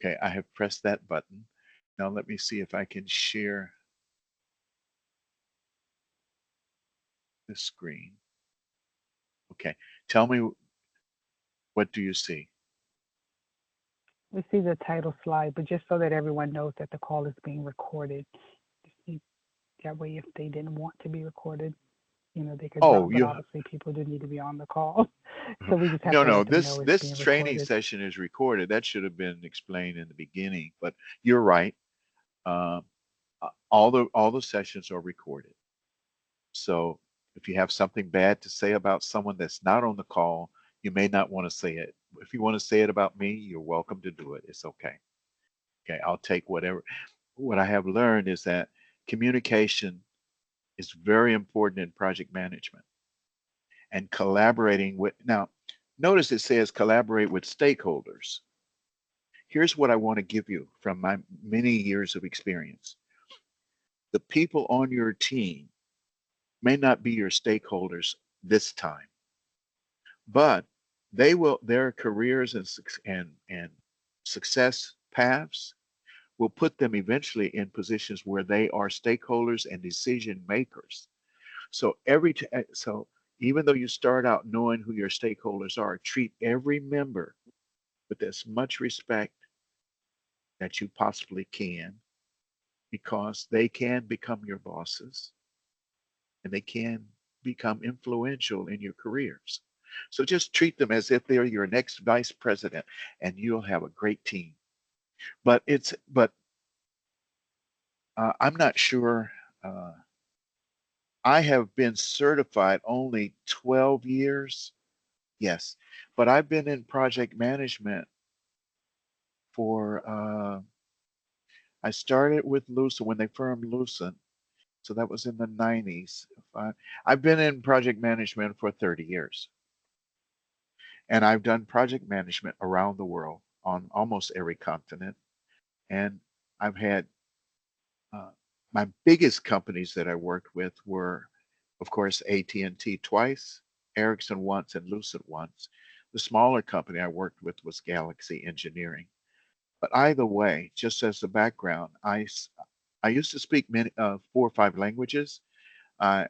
Okay, I have pressed that button. Now let me see if I can share the screen. Okay, tell me, what do you see? We see the title slide, but just so that everyone knows that the call is being recorded. That way, if they didn't want to be recorded, they could Oh, drop, but you obviously people do need to be on the call. So we just have no, to no, let them this know it's this being training recorded. session is recorded. That should have been explained in the beginning, but you're right. Uh, all the sessions are recorded. So if you have something bad to say about someone that's not on the call, you may not want to say it. If you want to say it about me, you're welcome to do it. It's okay. Okay, I'll take whatever. What I have learned is that communication is very important in project management, and collaborating with, now, notice it says collaborate with stakeholders. Here's what I want to give you from my many years of experience. The people on your team may not be your stakeholders this time, but their careers and success paths will put them eventually in positions where they are stakeholders and decision makers. So so even though you start out knowing who your stakeholders are, treat every member with as much respect that you possibly can, because they can become your bosses and they can become influential in your careers. So just treat them as if they're your next vice president, and you'll have a great team. But I'm not sure. Uh, I have been certified only 12 years. Yes, but I've been in project management for, I started with Lucent when they firmed Lucent. So that was in the 90s. I've been in project management for 30 years. And I've done project management around the world on almost every continent. And I've had uh, my biggest companies that I worked with were, of course, AT&T twice, Ericsson once, and Lucent once. The smaller company I worked with was Galaxy Engineering. But either way, just as a background, I used to speak 4 or 5 languages. I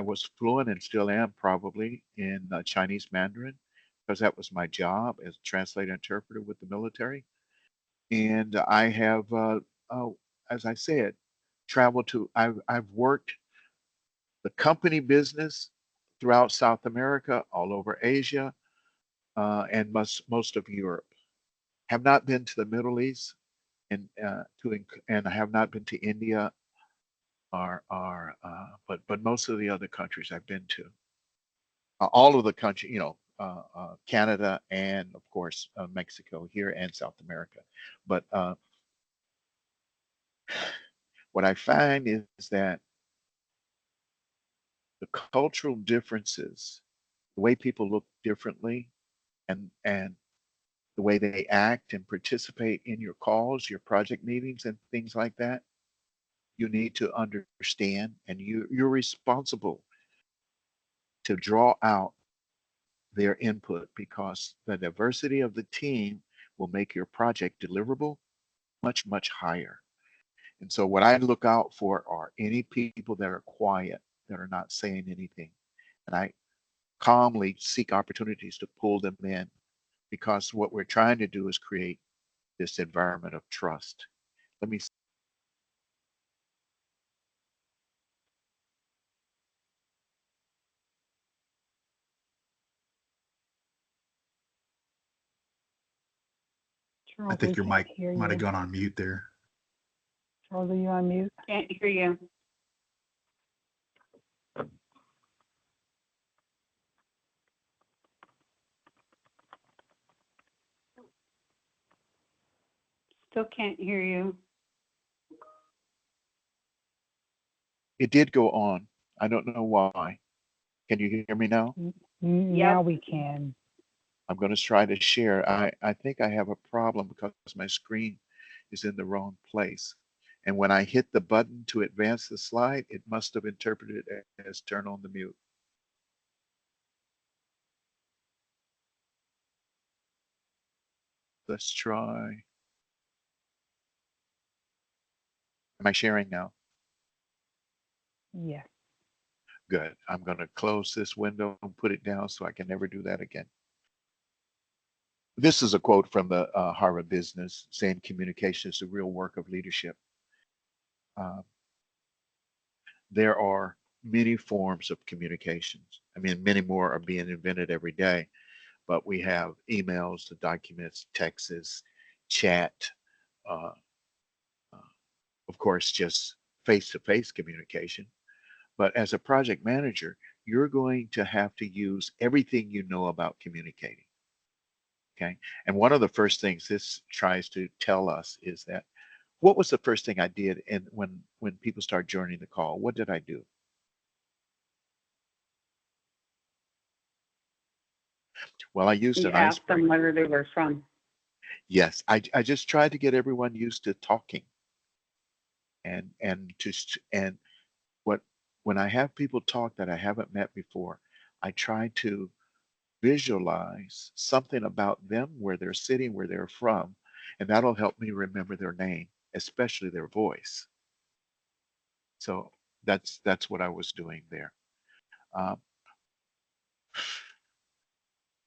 was fluent and still am probably in Chinese Mandarin, because that was my job as translator interpreter with the military. And I have, as I said, traveled to. I've worked the company business throughout South America, all over Asia, and most of Europe. Have not been to the Middle East, and I have not been to India, but most of the other countries I've been to. All of the country, Canada, and of course Mexico here, and South America. But what I find is that the cultural differences, the way people look differently, and the way they act and participate in your calls, your project meetings, and things like that, you need to understand, and you're responsible to draw out their input, because the diversity of the team will make your project deliverable much, much higher. And so what I look out for are any people that are quiet, that are not saying anything. And I calmly seek opportunities to pull them in, because what we're trying to do is create this environment of trust. Let me I Charles, we think your can't mic hear might have you. gone on mute there. Charles, are you on mute? Can't hear you. Still can't hear you. It did go on. I don't know why. Can you hear me now? Now Yep. we can. I'm going to try to share. I think I have a problem because my screen is in the wrong place. And when I hit the button to advance the slide, it must have interpreted it as turn on the mute. Let's try. Am I sharing now? Yes. Good. I'm going to close this window and put it down so I can never do that again. This is a quote from the Harvard Business saying communication is the real work of leadership. Uh, there are many forms of communications. I mean, many more are being invented every day, but we have emails, the documents, texts, chat, uh, uh, of course, just face-to-face communication. But as a project manager, you're going to have to use everything you know about communicating. Okay. And one of the first things this tries to tell us is that what was the first thing I did and when people start joining the call? What did I do? Well, I used You an asked them icebreaker. where they were from. Yes, I just tried to get everyone used to talking and just and what when I have people talk that I haven't met before, I try to visualize something about them, where they're sitting, where they're from, and that'll help me remember their name, especially their voice. So that's what I was doing there. Um,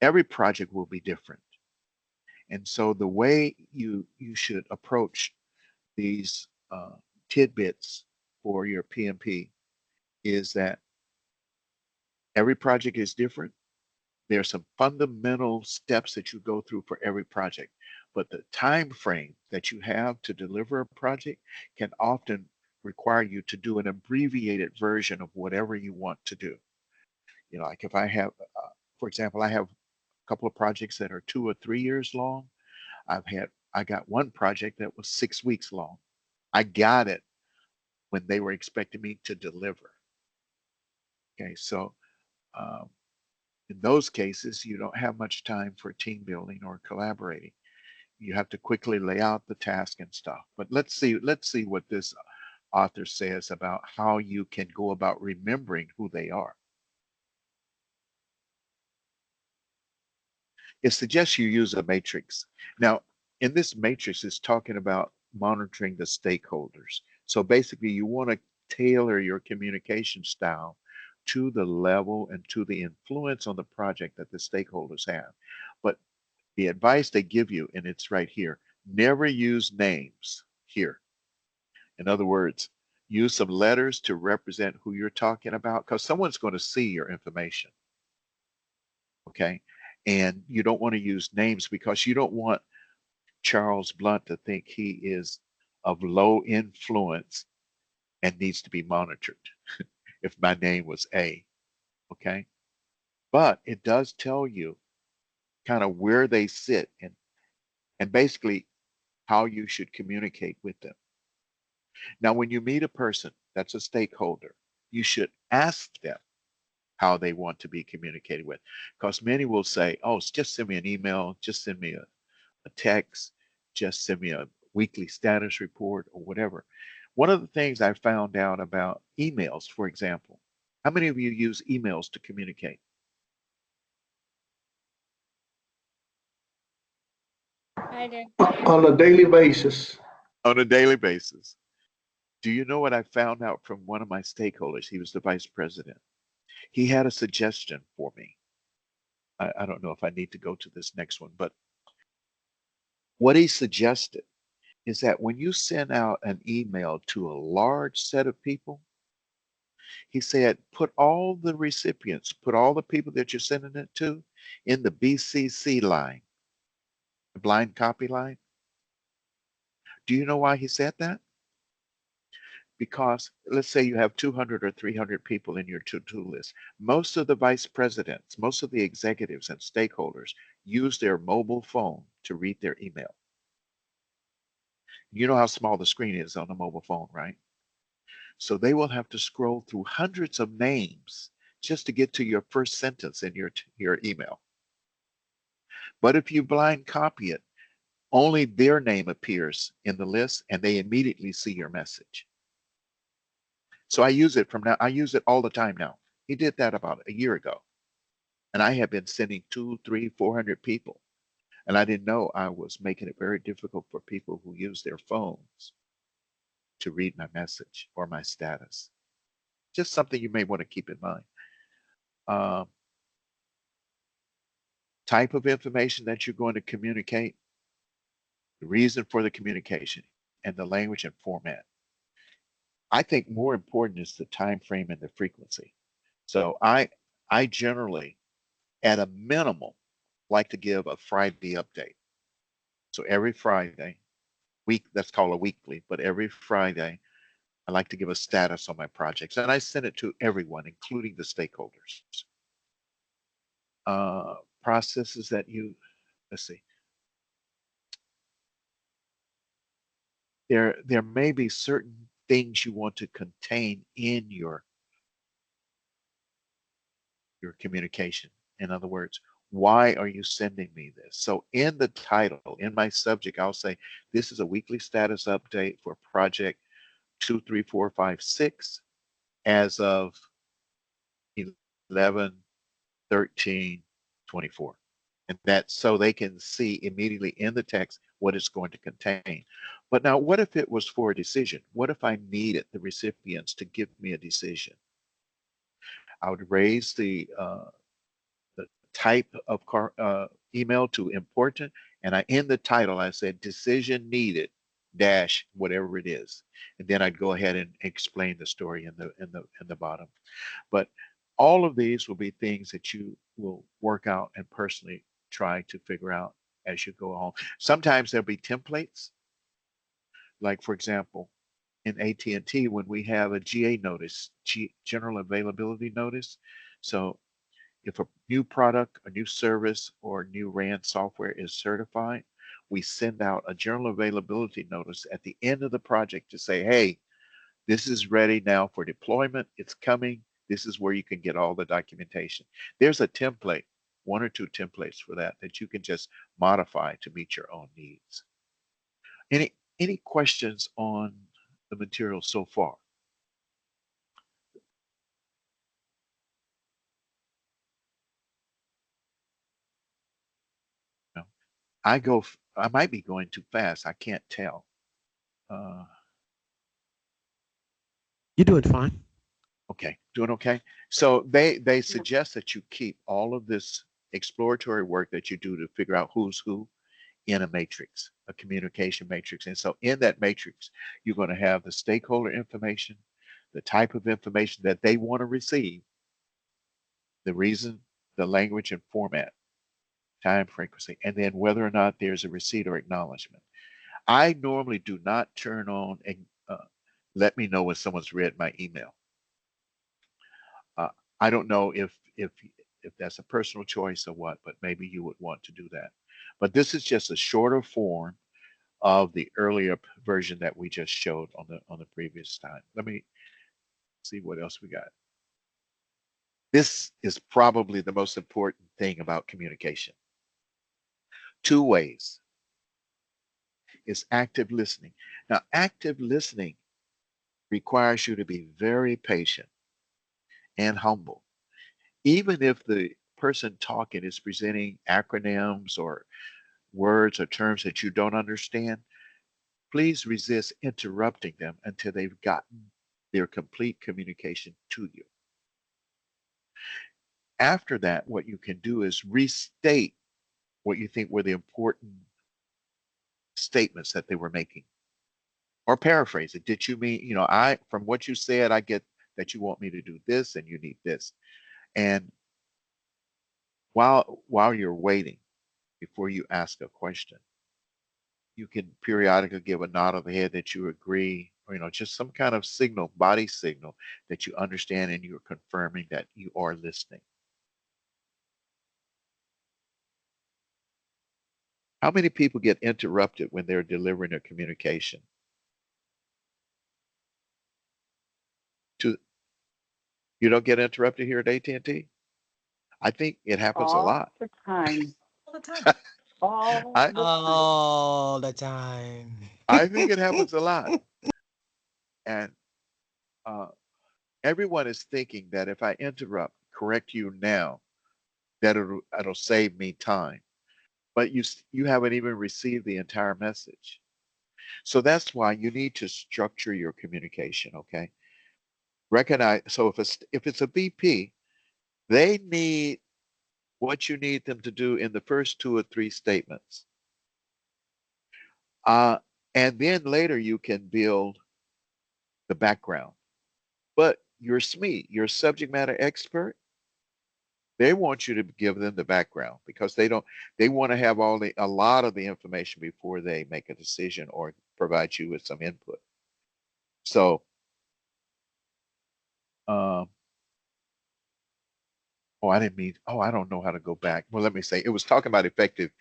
every project will be different, and so the way you should approach these tidbits for your PMP is that every project is different. There are some fundamental steps that you go through for every project, but the time frame that you have to deliver a project can often require you to do an abbreviated version of whatever you want to do. You know, like if I have, for example, I have a couple of projects that are 2 or 3 years long. I got one project that was 6 weeks long. I got it when they were expecting me to deliver. Okay, so um, in those cases, you don't have much time for team building or collaborating. You have to quickly lay out the task and stuff. But let's see what this author says about how you can go about remembering who they are. It suggests you use a matrix. Now, in this matrix, it's talking about monitoring the stakeholders. So basically, you want to tailor your communication style to the level and to the influence on the project that the stakeholders have. But the advice they give you, and it's right here, never use names here. In other words, use some letters to represent who you're talking about because someone's going to see your information. Okay. And you don't want to use names because you don't want Charles Blunt to think he is of low influence and needs to be monitored if my name was A. Okay. But it does tell you kind of where they sit and basically how you should communicate with them. Now, when you meet a person that's a stakeholder, you should ask them how they want to be communicated with. Because many will say, oh, just send me an email, just send me a text, just send me a weekly status report or whatever. One of the things I found out about emails, for example, how many of you use emails to communicate? On a daily basis. On a daily basis. Do you know what I found out from one of my stakeholders? He was the vice president. He had a suggestion for me. I don't know if I need to go to this next one, but what he suggested is that when you send out an email to a large set of people, he said, put all the recipients, put all the people that you're sending it to in the BCC line, the blind copy line. Do you know why he said that? Because let's say you have 200 or 300 people in your to-do list. Most of the vice presidents, most of the executives and stakeholders use their mobile phone to read their email. You know how small the screen is on a mobile phone, right? So they will have to scroll through hundreds of names just to get to your first sentence in your email. But if you blind copy it, only their name appears in the list and they immediately see your message. So I use it from now. I use it all the time now. He did that about a year ago. And I have been sending 2, 3, 400 people. And I didn't know I was making it very difficult for people who use their phones. to read my message or my status. Just something you may want to keep in mind. Um, Type of information that you're going to communicate, the reason for the communication, and the language and format. I think more important is the time frame and the frequency. So I generally, at a minimum, like to give a Friday update. So every Friday, that's called a weekly, but every Friday, I like to give a status on my projects, and I send it to everyone, including the stakeholders. Processes that let's see, there may be certain things you want to contain in your communication. In other words, why are you sending me this? So in the title, in my subject, I'll say, this is a weekly status update for project 23456 as of 11/13/24. And that's so they can see immediately in the text what it's going to contain. But now, what if it was for a decision? What if I needed the recipients to give me a decision? I would raise the type of email to important, and in the title I said decision needed dash whatever it is, and then I'd go ahead and explain the story in the bottom. But all of these will be things that you will work out and personally try to figure out as you go on. Sometimes there'll be templates, like for example, in AT&T when we have a GA notice, general availability notice. So if a new product, a new service, or new RAN software is certified, we send out a general availability notice at the end of the project to say, hey, this is ready now for deployment. It's coming. This is where you can get all the documentation. There's a template, one or two templates for that you can just modify to meet your own needs. Any questions on the material so far? No. I might be going too fast. I can't tell. You're doing fine. Okay, doing okay. So they suggest that you keep all of this exploratory work that you do to figure out who's who in a matrix, a communication matrix. And so in that matrix, you're going to have the stakeholder information, the type of information that they want to receive, the reason, the language and format, time frequency, and then whether or not there's a receipt or acknowledgement. I normally do not turn on and let me know when someone's read my email. I don't know if that's a personal choice or what, but maybe you would want to do that. But this is just a shorter form of the earlier version that we just showed on the previous time. Let me see what else we got. This is probably the most important thing about communication. Two ways is active listening. Now, active listening requires you to be very patient and humble. Even if the person talking is presenting acronyms or words or terms that you don't understand, please resist interrupting them until they've gotten their complete communication to you. After that, what you can do is restate what you think were the important statements that they were making, or paraphrase it. Did you mean, from what you said, I get that you want me to do this and you need this. And while you're waiting before you ask a question, you can periodically give a nod of the head that you agree, or just some kind of signal, body signal, that you understand and you're confirming that you are listening. How many people get interrupted when they're delivering a communication? You don't get interrupted here at AT&T? I think it happens a All lot. the time. All the time. All I the time. All the time. I think it happens a lot. And uh, everyone is thinking that if I correct you now, that it'll save me time. But you haven't even received the entire message. So that's why you need to structure your communication, okay? Recognize, so if it's a VP, they need what you need them to do in the first 2 or 3 statements. And then later you can build the background. But your SME, your subject matter expert, they want you to give them the background because they want to have a lot of the information before they make a decision or provide you with some input. So, um, I don't know how to go back. Well, let me say, it was talking about effective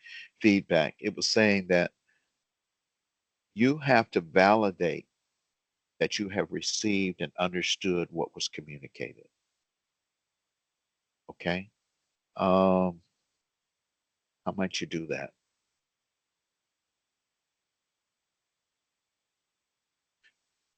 feedback. It was saying that you have to validate that you have received and understood what was communicated. Okay. How might you do that?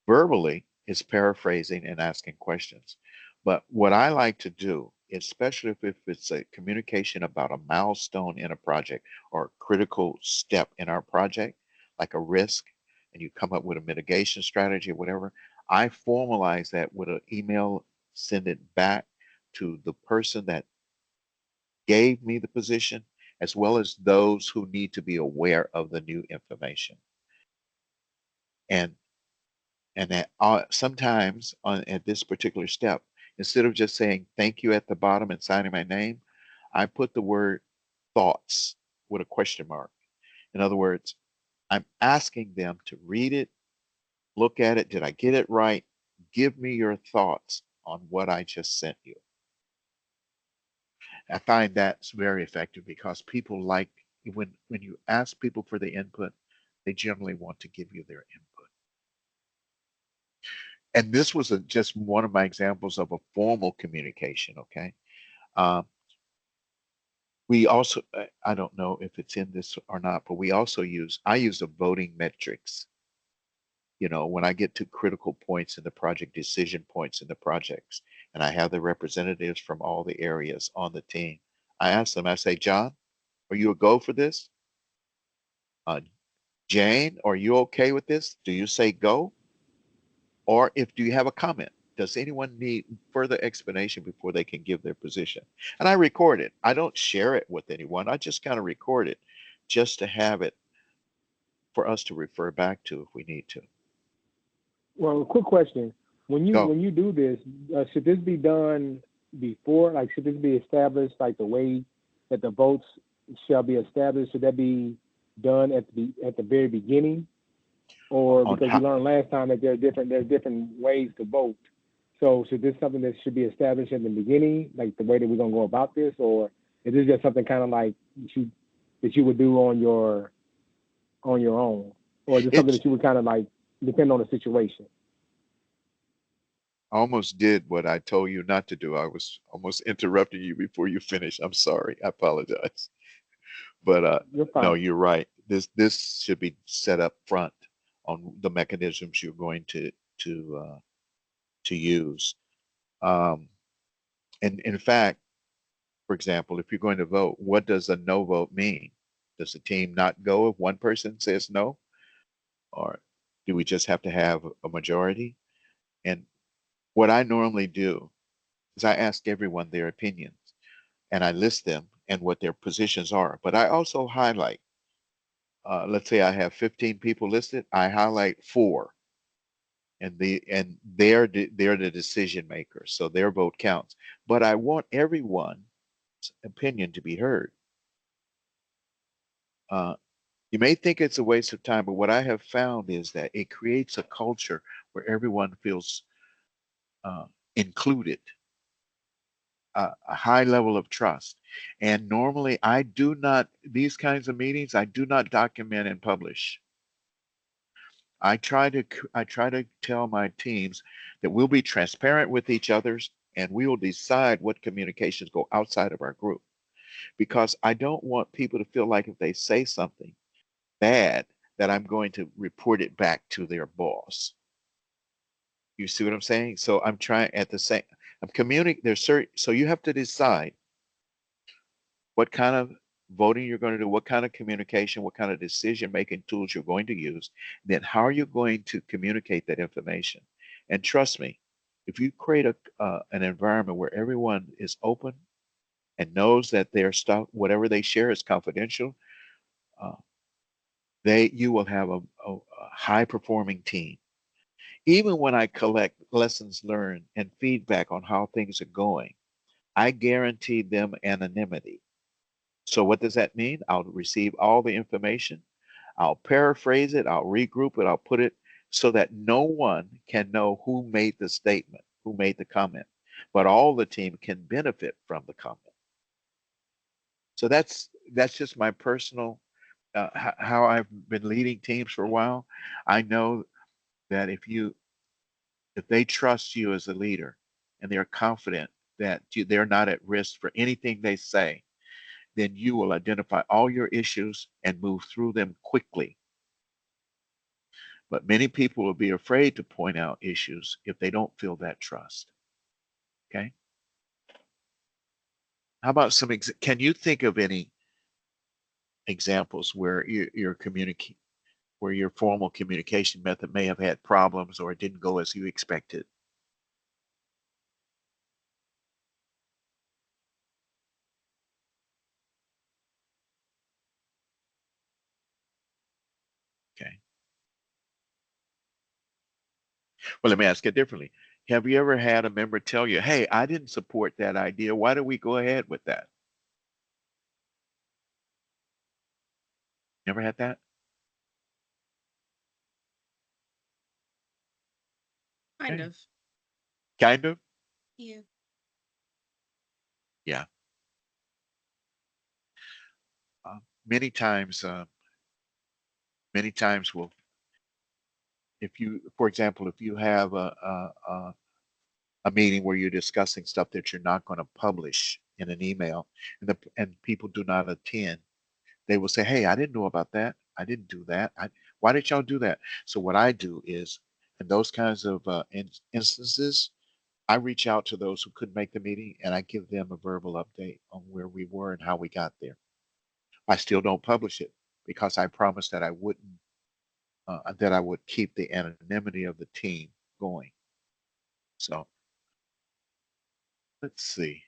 Verbally is paraphrasing and asking questions. But what I like to do, especially if it's a communication about a milestone in a project or a critical step in our project, like a risk, and you come up with a mitigation strategy or whatever, I formalize that with an email, send it back to the person that gave me the position, as well as those who need to be aware of the new information. And that sometimes at this particular step, instead of just saying thank you at the bottom and signing my name, I put the word thoughts with a question mark. In other words, I'm asking them to read it, look at it. Did I get it right? Give me your thoughts on what I just sent you. I find that's very effective because people like when you ask people for the input, they generally want to give you their input. And this was just one of my examples of a formal communication, okay? We also, I don't know if it's in this or not, but I use the voting metrics. You know, when I get to critical points in the project, decision points in the projects, and I have the representatives from all the areas on the team, I ask them, I say, John, are you a go for this? Jane, are you okay with this? Do you say go? Or if do you have a comment? Does anyone need further explanation before they can give their position? And I record it. I don't share it with anyone. I just kind of record it just to have it for us to refer back to if we need to. Well, a quick question. Go. When you do this, should this be done before? Like, should this be established like the way that the votes shall be established? Should that be done at the very beginning, or because we learned last time that there's different ways to vote? So, should this something that should be established at the beginning, like the way that we're gonna go about this, or is this just something kind of like that you would do on your own, or is it something that you would kind of like depend on the situation? I almost did what I told you not to do. I was almost interrupting you before you finished. I'm sorry. I apologize. But no, you're right. This should be set up front on the mechanisms you're going to use. And in fact, for example, if you're going to vote, what does a no vote mean? Does the team not go if one person says no? Or do we just have to have a majority? And what I normally do is I ask everyone their opinions and I list them and what their positions are. But I also highlight, let's say I have 15 people listed, I highlight 4 and they're the decision makers, so their vote counts. But I want everyone's opinion to be heard. You may think it's a waste of time, but what I have found is that it creates a culture where everyone feels included, a high level of trust. And normally I do not, these kinds of meetings, I do not document and publish. I try to tell my teams that we'll be transparent with each other's and we will decide what communications go outside of our group, because I don't want people to feel like if they say something bad that I'm going to report it back to their boss. You see what I'm saying? So I'm trying at the same, I'm communicating, there's certain, so you have to decide what kind of voting you're going to do, what kind of communication, what kind of decision-making tools you're going to use, then how are you going to communicate that information? And trust me, if you create an environment where everyone is open and knows that their stuff, whatever they share is confidential, uh, you will have a high-performing team. Even when I collect lessons learned and feedback on how things are going, I guarantee them anonymity. So what does that mean? I'll receive all the information. I'll paraphrase it. I'll regroup it. I'll put it so that no one can know who made the statement, who made the comment, but all the team can benefit from the comment. So that's just my personal how I've been leading teams for a while. I know that if they trust you as a leader and they're confident that they're not at risk for anything they say, then you will identify all your issues and move through them quickly. But many people will be afraid to point out issues if they don't feel that trust. Okay. How about can you think of any examples where your where your formal communication method may have had problems or it didn't go as you expected? Okay. Well, let me ask it differently. Have you ever had a member tell you, hey, I didn't support that idea. Why don't we go ahead with that? Never had that? Kind Okay. of. Kind of? Yeah. Yeah. Many times, many times will, if you, for example, if you have a meeting where you're discussing stuff that you're not going to publish in an email and people do not attend, they will say, hey, I didn't know about that. I didn't do that. Why did y'all do that? So what I do is, in those kinds of instances, I reach out to those who couldn't make the meeting and I give them a verbal update on where we were and how we got there. I still don't publish it because I promised that I wouldn't, that I would keep the anonymity of the team going. So let's see.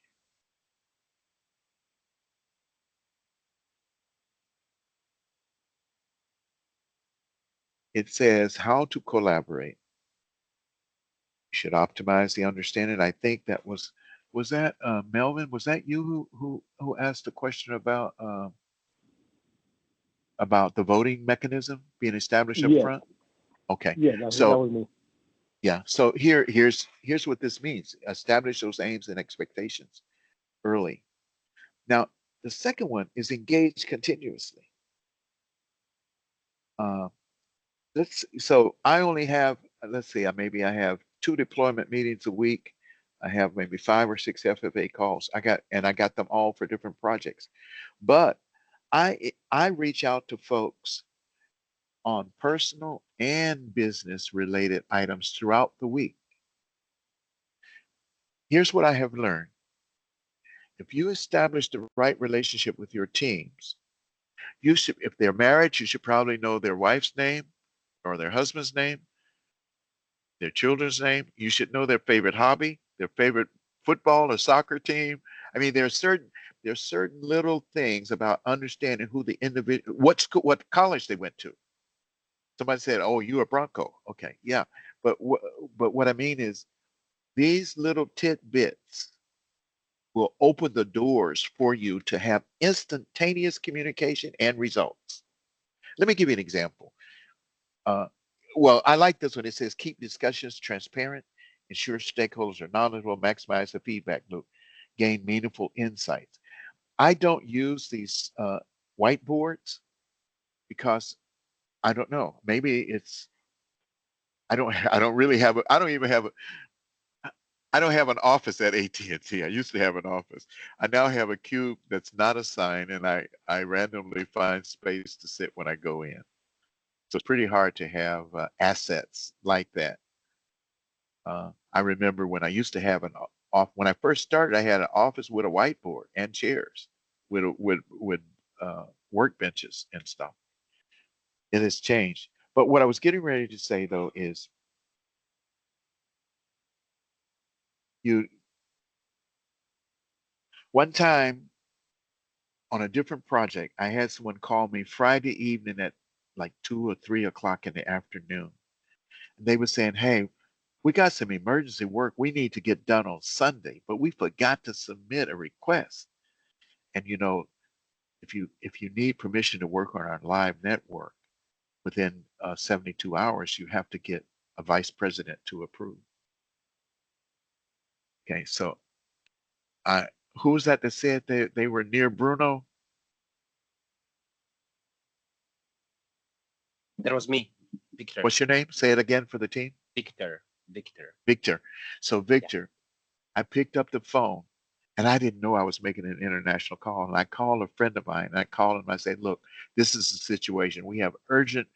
It says how to collaborate. You should optimize the understanding. I think that was that Melvin? Was that you who asked the question about the voting mechanism being established up Yes, front? Okay, yeah, that so was me. yeah, so here's what this means. Establish those aims and expectations early. Now, the second one is engage continuously. Uh, so I only have, let's see, maybe I have 2 deployment meetings a week. I have maybe 5 or 6 FFA calls. I got them all for different projects. But I reach out to folks on personal and business related items throughout the week. Here's what I have learned. If you establish the right relationship with your teams, you should, if they're married, you should probably know their wife's name or their husband's name, their children's name. You should know their favorite hobby, their favorite football or soccer team. I mean, there's certain little things about understanding who the individual, what college they went to. Somebody said, "Oh, you a Bronco." Okay, yeah, but but what I mean is these little tidbits will open the doors for you to have instantaneous communication and results. Let me give you an example. Uh, well, I like this one. It says keep discussions transparent, ensure stakeholders are knowledgeable, maximize the feedback loop, gain meaningful insights. I don't use these whiteboards because I don't know. Maybe it's I don't I don't really have I don't even have I don't have an office at AT&T. I used to have an office. I now have a cube that's not assigned, and I randomly find space to sit when I go in. So it's pretty hard to have assets like that. I remember when I used to have when I first started, I had an office with a whiteboard and chairs with workbenches and stuff. It has changed. But what I was getting ready to say though is you one time on a different project, I had someone call me Friday evening at like 2 or 3 o'clock in the afternoon. And they were saying, hey, we got some emergency work we need to get done on Sunday, but we forgot to submit a request. And you know, if you need permission to work on our live network within 72 hours, you have to get a vice president to approve. Okay, so I who was that said they were near Bruno? That was me, Victor. What's your name? Say it again for the team. Victor. Victor. So Victor, I picked up the phone and I didn't know I was making an international call. And I called a friend of mine and I called him. I said, look, this is the situation. We have urgent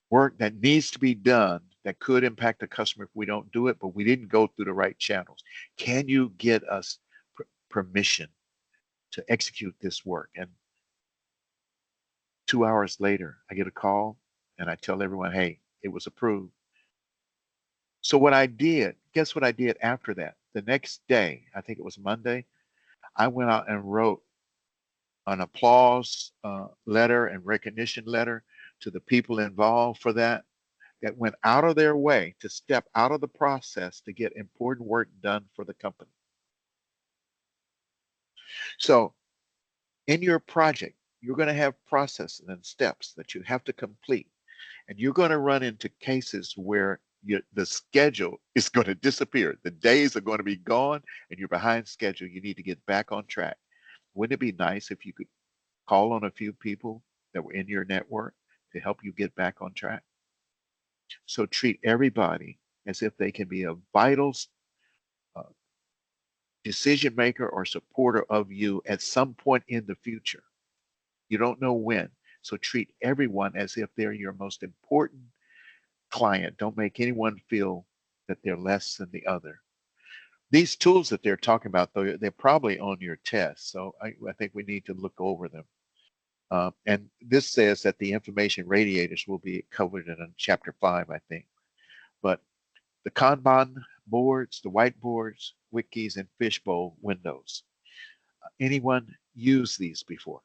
work that needs to be done that could impact the customer if we don't do it, but we didn't go through the right channels. Can you get us permission to execute this work? And 2 hours later, I get a call and I tell everyone, hey, it was approved. So what I did, guess what I did after that? The next day, I think it was Monday, I went out and wrote an applause letter and recognition letter to the people involved for that went out of their way to step out of the process to get important work done for the company. So in your project, you're going to have processes and steps that you have to complete. And you're going to run into cases where the schedule is going to disappear. The days are going to be gone and you're behind schedule. You need to get back on track. Wouldn't it be nice if you could call on a few people that were in your network to help you get back on track? So treat everybody as if they can be a vital decision maker or supporter of you at some point in the future. You don't know when. So treat everyone as if they're your most important client. Don't make anyone feel that they're less than the other. These tools that they're talking about, though, they're probably on your test. So I think we need to look over them. And this says that the information radiators will be covered in chapter 5, I think. But the Kanban boards, the whiteboards, wikis, and fishbowl windows. Anyone use these before?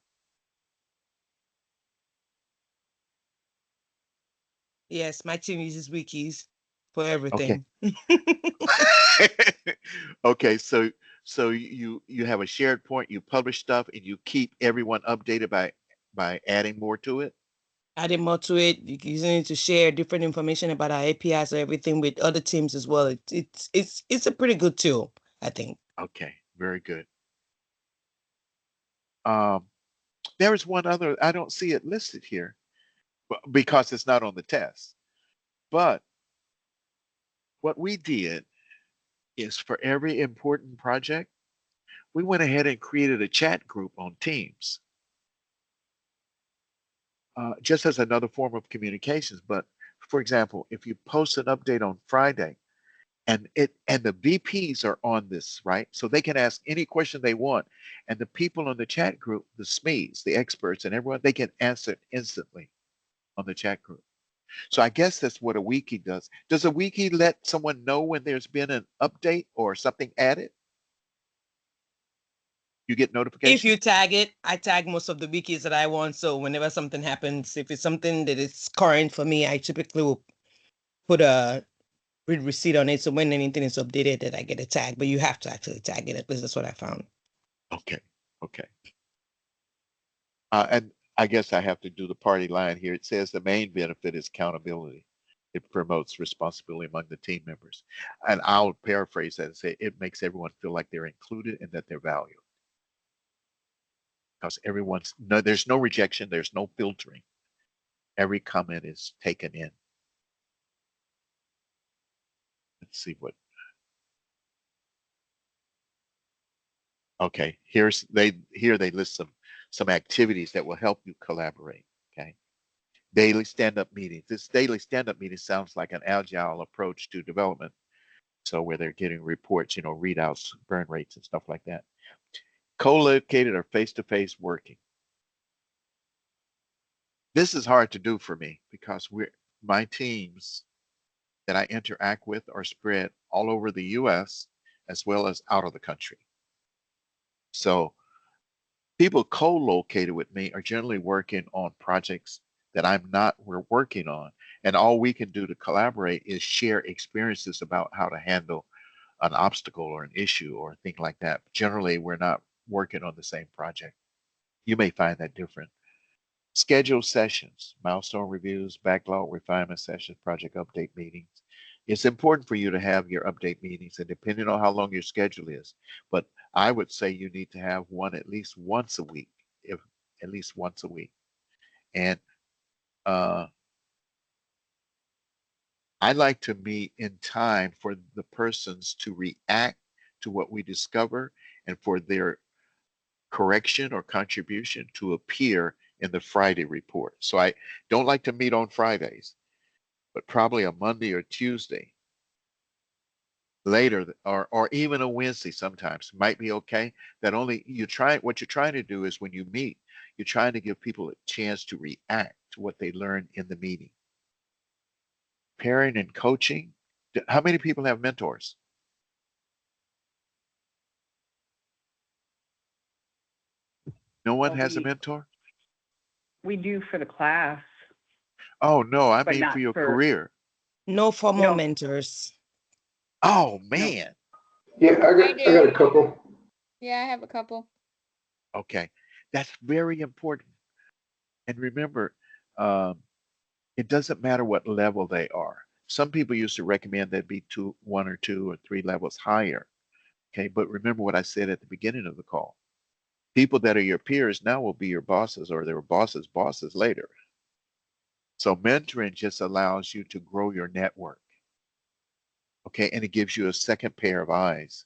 Yes, my team uses wikis for Okay. everything. Okay, so you have a shared point, you publish stuff, and you keep everyone updated by adding more to it. Adding more to it, using it to share different information about our APIs or everything with other teams as well. It's a pretty good tool, I think. Okay, very good. There is one other, I don't see it listed here because it's not on the test. But what we did is for every important project, we went ahead and created a chat group on Teams, just as another form of communications. But for example, if you post an update on Friday, and the VPs are on this, right? So they can ask any question they want, and the people on the chat group, the SMEs, the experts, and everyone, they can answer it instantly on the chat group. So I guess that's what a wiki does. Does a wiki let someone know when there's been an update or something added? You get notification? If you tag it, I tag most of the wikis that I want. So whenever something happens, if it's something that is current for me, I typically will put a read receipt on it. So when anything is updated, that I get a tag. But you have to actually tag it. At least that's what I found. Okay. And I guess I have to do the party line here. It says the main benefit is accountability. It promotes responsibility among the team members. And I'll paraphrase that and say it makes everyone feel like they're included and that they're valued. Because there's no rejection, there's no filtering. Every comment is taken in. Let's see what. Okay, here they list some activities that will help you collaborate. Okay. Daily stand-up meetings. This daily stand-up meeting sounds like an agile approach to development. So where they're getting reports, readouts, burn rates and stuff like that. Co-located or face-to-face working. This is hard to do for me because my teams that I interact with are spread all over the US as well as out of the country. So people co-located with me are generally working on projects that we're working on. And all we can do to collaborate is share experiences about how to handle an obstacle or an issue or a thing like that. Generally, we're not working on the same project. You may find that different. Schedule sessions, milestone reviews, backlog refinement sessions, project update meetings. It's important for you to have your update meetings, and depending on how long your schedule is, but I would say you need to have one at least once a week, if at least once a week. And I like to meet in time for the persons to react to what we discover and for their correction or contribution to appear in the Friday report. So I don't like to meet on Fridays, but probably a Monday or Tuesday later, or even a Wednesday sometimes might be okay. That only what you're trying to do is when you meet, you're trying to give people a chance to react to what they learned in the meeting. Pairing and coaching. How many people have mentors? No one Well, has a mentor? we do for the class, Oh no, I but mean for not your for, career. No formal no, mentors. Oh no. man. Yeah, I got a couple. Yeah, I have a couple. Okay. That's very important. And remember, um, it doesn't matter what level they are. Some people used to recommend that be one or two or three levels higher. Okay, but remember what I said at the beginning of the call. People that are your peers now will be your bosses, or they were bosses later. So mentoring just allows you to grow your network. Okay, and it gives you a second pair of eyes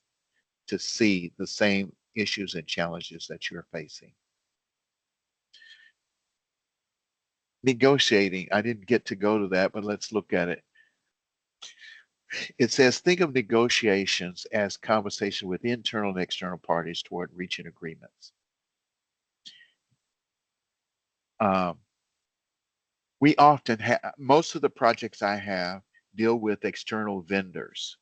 to see the same issues and challenges that you're facing. Negotiating, I didn't get to go to that, but let's look at it. It says, think of negotiations as conversation with internal and external parties toward reaching agreements. Um, we often have, most of the projects I have deal with external vendors.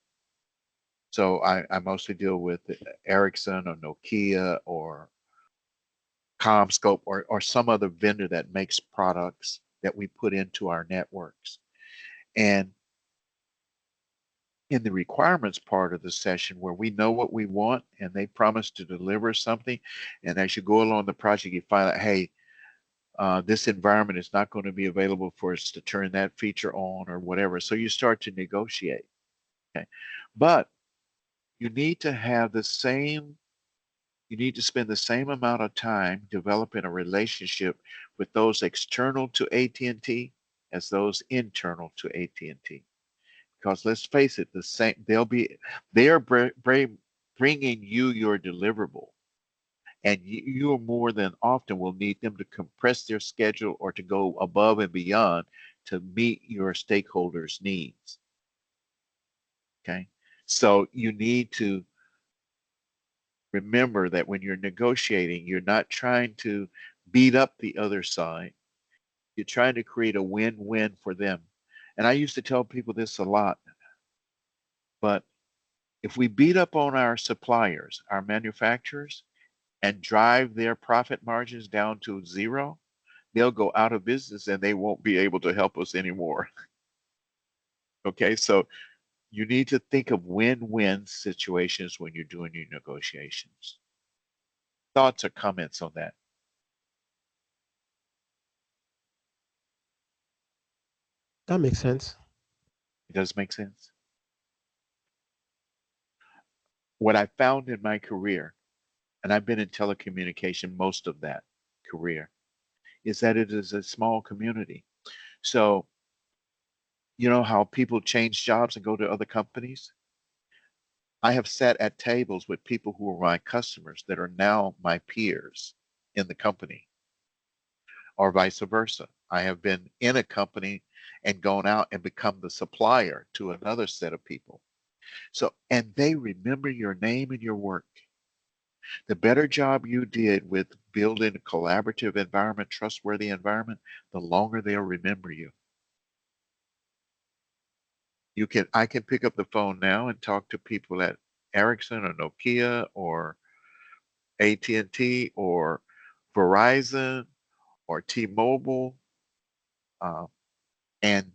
So I mostly deal with Ericsson or Nokia or CommScope or some other vendor that makes products that we put into our networks. And in the requirements part of the session where we know what we want and they promise to deliver something, and as you go along the project, you find out, hey, this environment is not going to be available for us to turn that feature on or whatever. So you start to negotiate. Okay. But you need to have the same, you need to spend the same amount of time developing a relationship with those external to AT&T as those internal to AT&T. Because let's face it, the same, they are bringing you your deliverable. And you more than often will need them to compress their schedule or to go above and beyond to meet your stakeholders' needs. Okay. So you need to remember that when you're negotiating, you're not trying to beat up the other side. You're trying to create a win-win for them. And I used to tell people this a lot, but if we beat up on our suppliers, our manufacturers, and drive their profit margins down to zero, they'll go out of business and they won't be able to help us anymore. Okay, so you need to think of win-win situations when you're doing your negotiations. Thoughts or comments on that? That makes sense. It does make sense. What I found in my career, and I've been in telecommunication most of that career, is that it is a small community. So, you know how people change jobs and go to other companies? I have sat at tables with people who were my customers that are now my peers in the company, or vice versa. I have been in a company and gone out and become the supplier to another set of people. So, and they remember your name and your work. The better job you did with building a collaborative environment, trustworthy environment, the longer they'll remember you. I can pick up the phone now and talk to people at Ericsson or Nokia or AT&T or Verizon or T-Mobile, and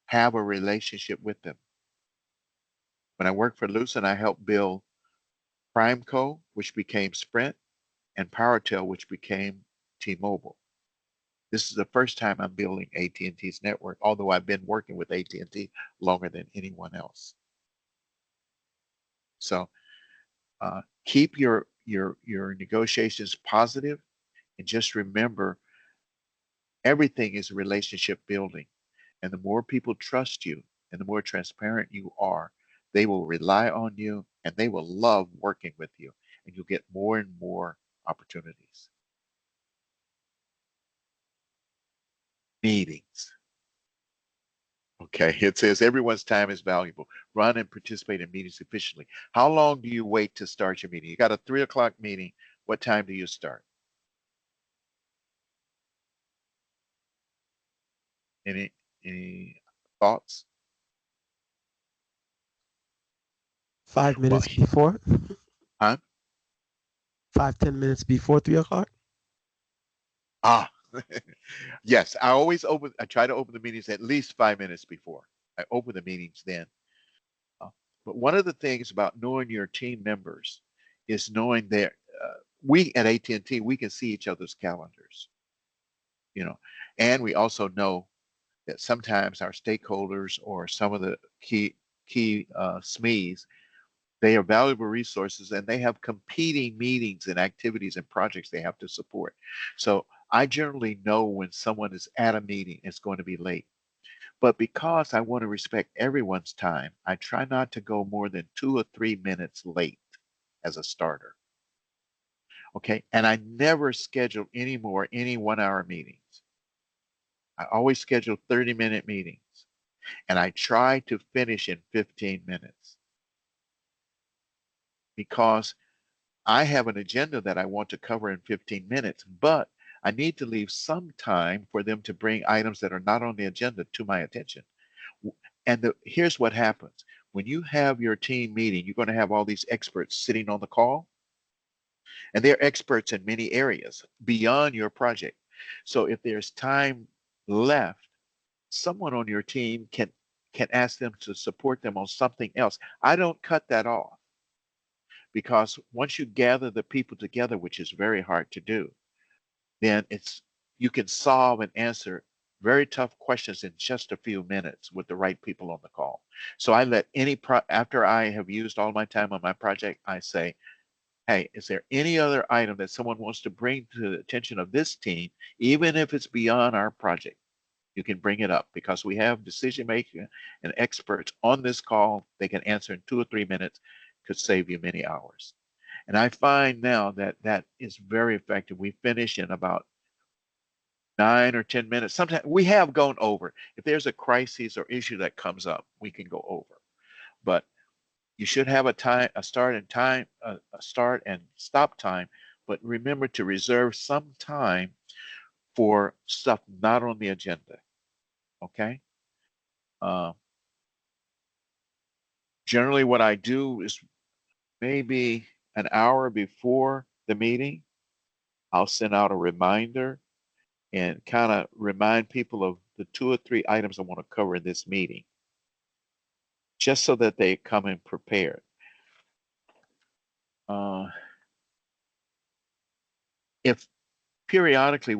have a relationship with them. When I worked for Lucent, I helped build PrimeCo, which became Sprint, and PowerTel, which became T-Mobile. This is the first time I'm building AT&T's network, although I've been working with AT&T longer than anyone else. So keep your negotiations positive, and just remember, everything is relationship building. And the more people trust you and the more transparent you are, they will rely on you and they will love working with you, and you'll get more and more opportunities. Meetings. Okay, it says everyone's time is valuable. Run and participate in meetings efficiently. How long do you wait to start your meeting? You got a 3 o'clock meeting. What time do you start? Any thoughts? 5 minutes before, Huh? 5, 10 minutes before 3 o'clock. Ah, yes. I try to open the meetings at least 5 minutes before. I open the meetings then. But one of the things about knowing your team members is knowing that we at AT&T, we can see each other's calendars, and we also know that sometimes our stakeholders or some of the key SMEs, they are valuable resources and they have competing meetings and activities and projects they have to support. So I generally know when someone is at a meeting, it's going to be late. But because I want to respect everyone's time, I try not to go more than 2 or 3 minutes late as a starter. Okay. And I never schedule any 1-hour meetings. I always schedule 30-minute meetings, and I try to finish in 15 minutes because I have an agenda that I want to cover in 15 minutes, but I need to leave some time for them to bring items that are not on the agenda to my attention. And here's what happens. When you have your team meeting, you're going to have all these experts sitting on the call, and they're experts in many areas beyond your project. So if there's time left, someone on your team can ask them to support them on something else. I don't cut that off, because once you gather the people together, which is very hard to do, then you can solve and answer very tough questions in just a few minutes with the right people on the call. So I let after I have used all my time on my project, I say, hey, is there any other item that someone wants to bring to the attention of this team, even if it's beyond our project? You can bring it up, because we have decision makers and experts on this call. They can answer in 2 or 3 minutes, could save you many hours. And I find now that that is very effective. We finish in about 9 or 10 minutes. Sometimes we have gone over. If there's a crisis or issue that comes up, we can go over. But you should have a start and stop time. But remember to reserve some time for stuff not on the agenda. Okay. Generally, what I do is maybe an hour before the meeting, I'll send out a reminder and kind of remind people of the 2 or 3 items I want to cover in this meeting, just so that they come in prepared. If periodically,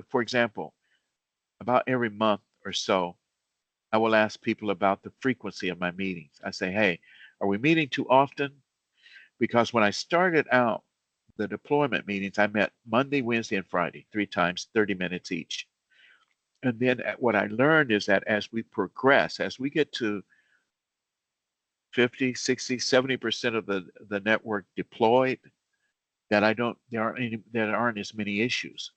for example, about every month or so, I will ask people about the frequency of my meetings. I say, hey, are we meeting too often? Because when I started out the deployment meetings, I met Monday, Wednesday, and Friday, 3 times, 30 minutes each. And then what I learned is that as we progress, as we get to 50, 60, 70% of the network deployed, there aren't as many issues.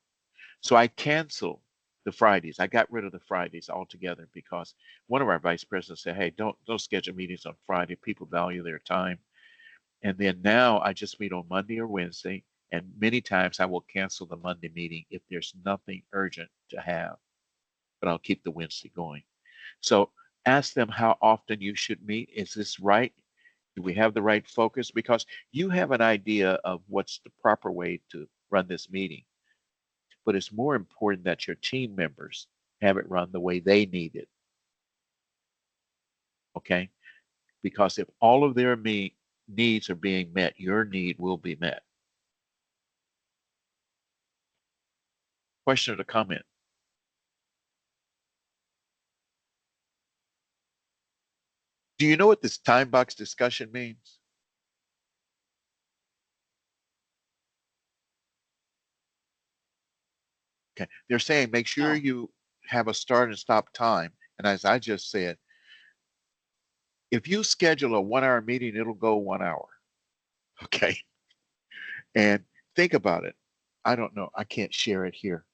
So I canceled the Fridays. I got rid of the Fridays altogether, because one of our vice presidents said, hey, don't schedule meetings on Friday. People value their time. And then now I just meet on Monday or Wednesday. And many times I will cancel the Monday meeting if there's nothing urgent to have, but I'll keep the Wednesday going. So ask them how often you should meet. Is this right? Do we have the right focus? Because you have an idea of what's the proper way to run this meeting, but it's more important that your team members have it run the way they need it. Okay? Because if all of their needs are being met, your need will be met. Question or comment? Do you know what this time box discussion means? Okay, they're saying make sure you have a start and stop time. And as I just said, if you schedule a 1 hour meeting, it'll go 1 hour. Okay. And think about it. I don't know. I can't share it here.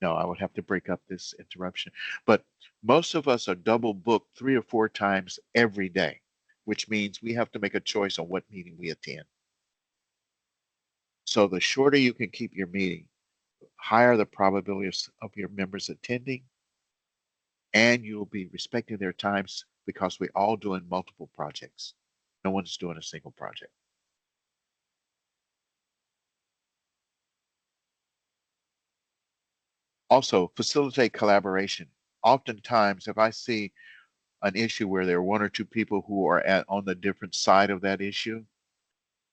No, I would have to break up this interruption. But most of us are double booked 3 or 4 times every day, which means we have to make a choice on what meeting we attend. So the shorter you can keep your meeting, the higher the probability of your members attending, and you'll be respecting their times because we're all doing multiple projects. No one's doing a single project. Also, facilitate collaboration. Oftentimes, if I see an issue where there are 1 or 2 people who are on the different side of that issue,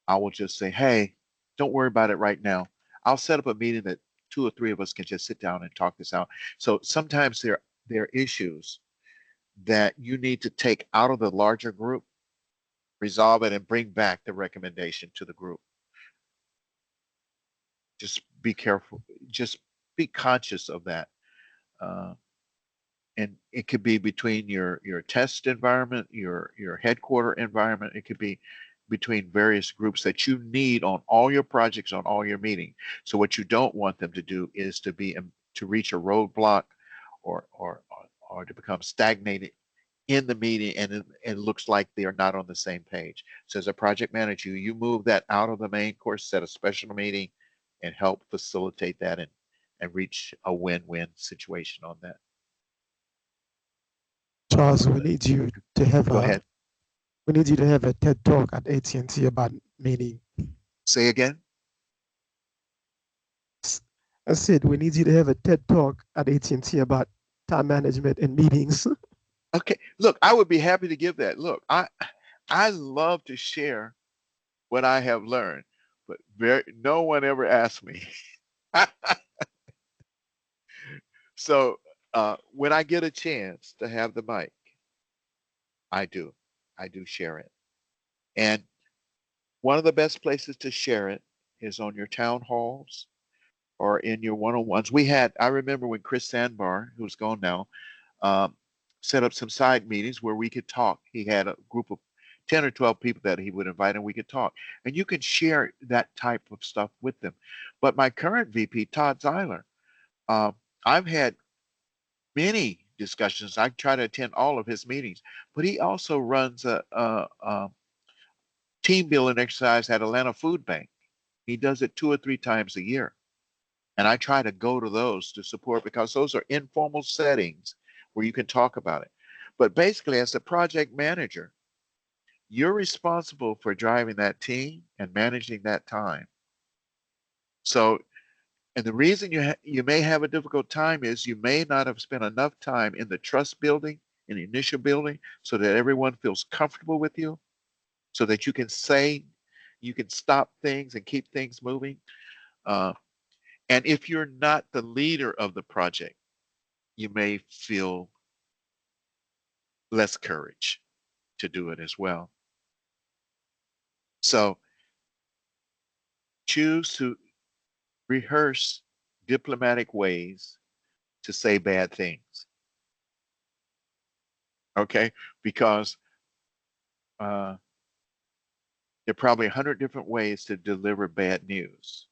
I will just say, hey, don't worry about it right now. I'll set up a meeting that 2 or 3 of us can just sit down and talk this out. So sometimes there are issues that you need to take out of the larger group, resolve it, and bring back the recommendation to the group. Just be careful. Just be conscious of that. And it could be between your test environment, your headquarter environment. It could be between various groups that you need on all your projects, on all your meetings. So what you don't want them to do is to reach a roadblock or to become stagnated in the meeting, and it looks like they are not on the same page. So as a project manager, you move that out of the main course, set a special meeting, and help facilitate that and reach a win-win situation on that. Charles, we need you to have Go ahead. We need you to have a TED talk at AT&T about meeting. Say again. I said we need you to have a TED talk at AT&T about time management and meetings. Okay. Look, I would be happy to give that. Look, I love to share what I have learned, but no one ever asked me. So when I get a chance to have the mic, I do share it. And one of the best places to share it is on your town halls or in your one-on-ones. I remember when Chris Sandbar, who's gone now, set up some side meetings where we could talk. He had a group of 10 or 12 people that he would invite and we could talk. And you can share that type of stuff with them. But my current VP, Todd Zeiler, I've had many discussions. I try to attend all of his meetings, but he also runs a team building exercise at Atlanta Food Bank. He does it 2 or 3 times a year. And I try to go to those to support because those are informal settings where you can talk about it. But basically, as the project manager, you're responsible for driving that team and managing that time. So, and the reason you may have a difficult time is you may not have spent enough time in the trust building, in the initial building, so that everyone feels comfortable with you, so that you can stop things and keep things moving. And if you're not the leader of the project, you may feel less courage to do it as well. So choose to rehearse diplomatic ways to say bad things. Okay? Because there are probably 100 different ways to deliver bad news.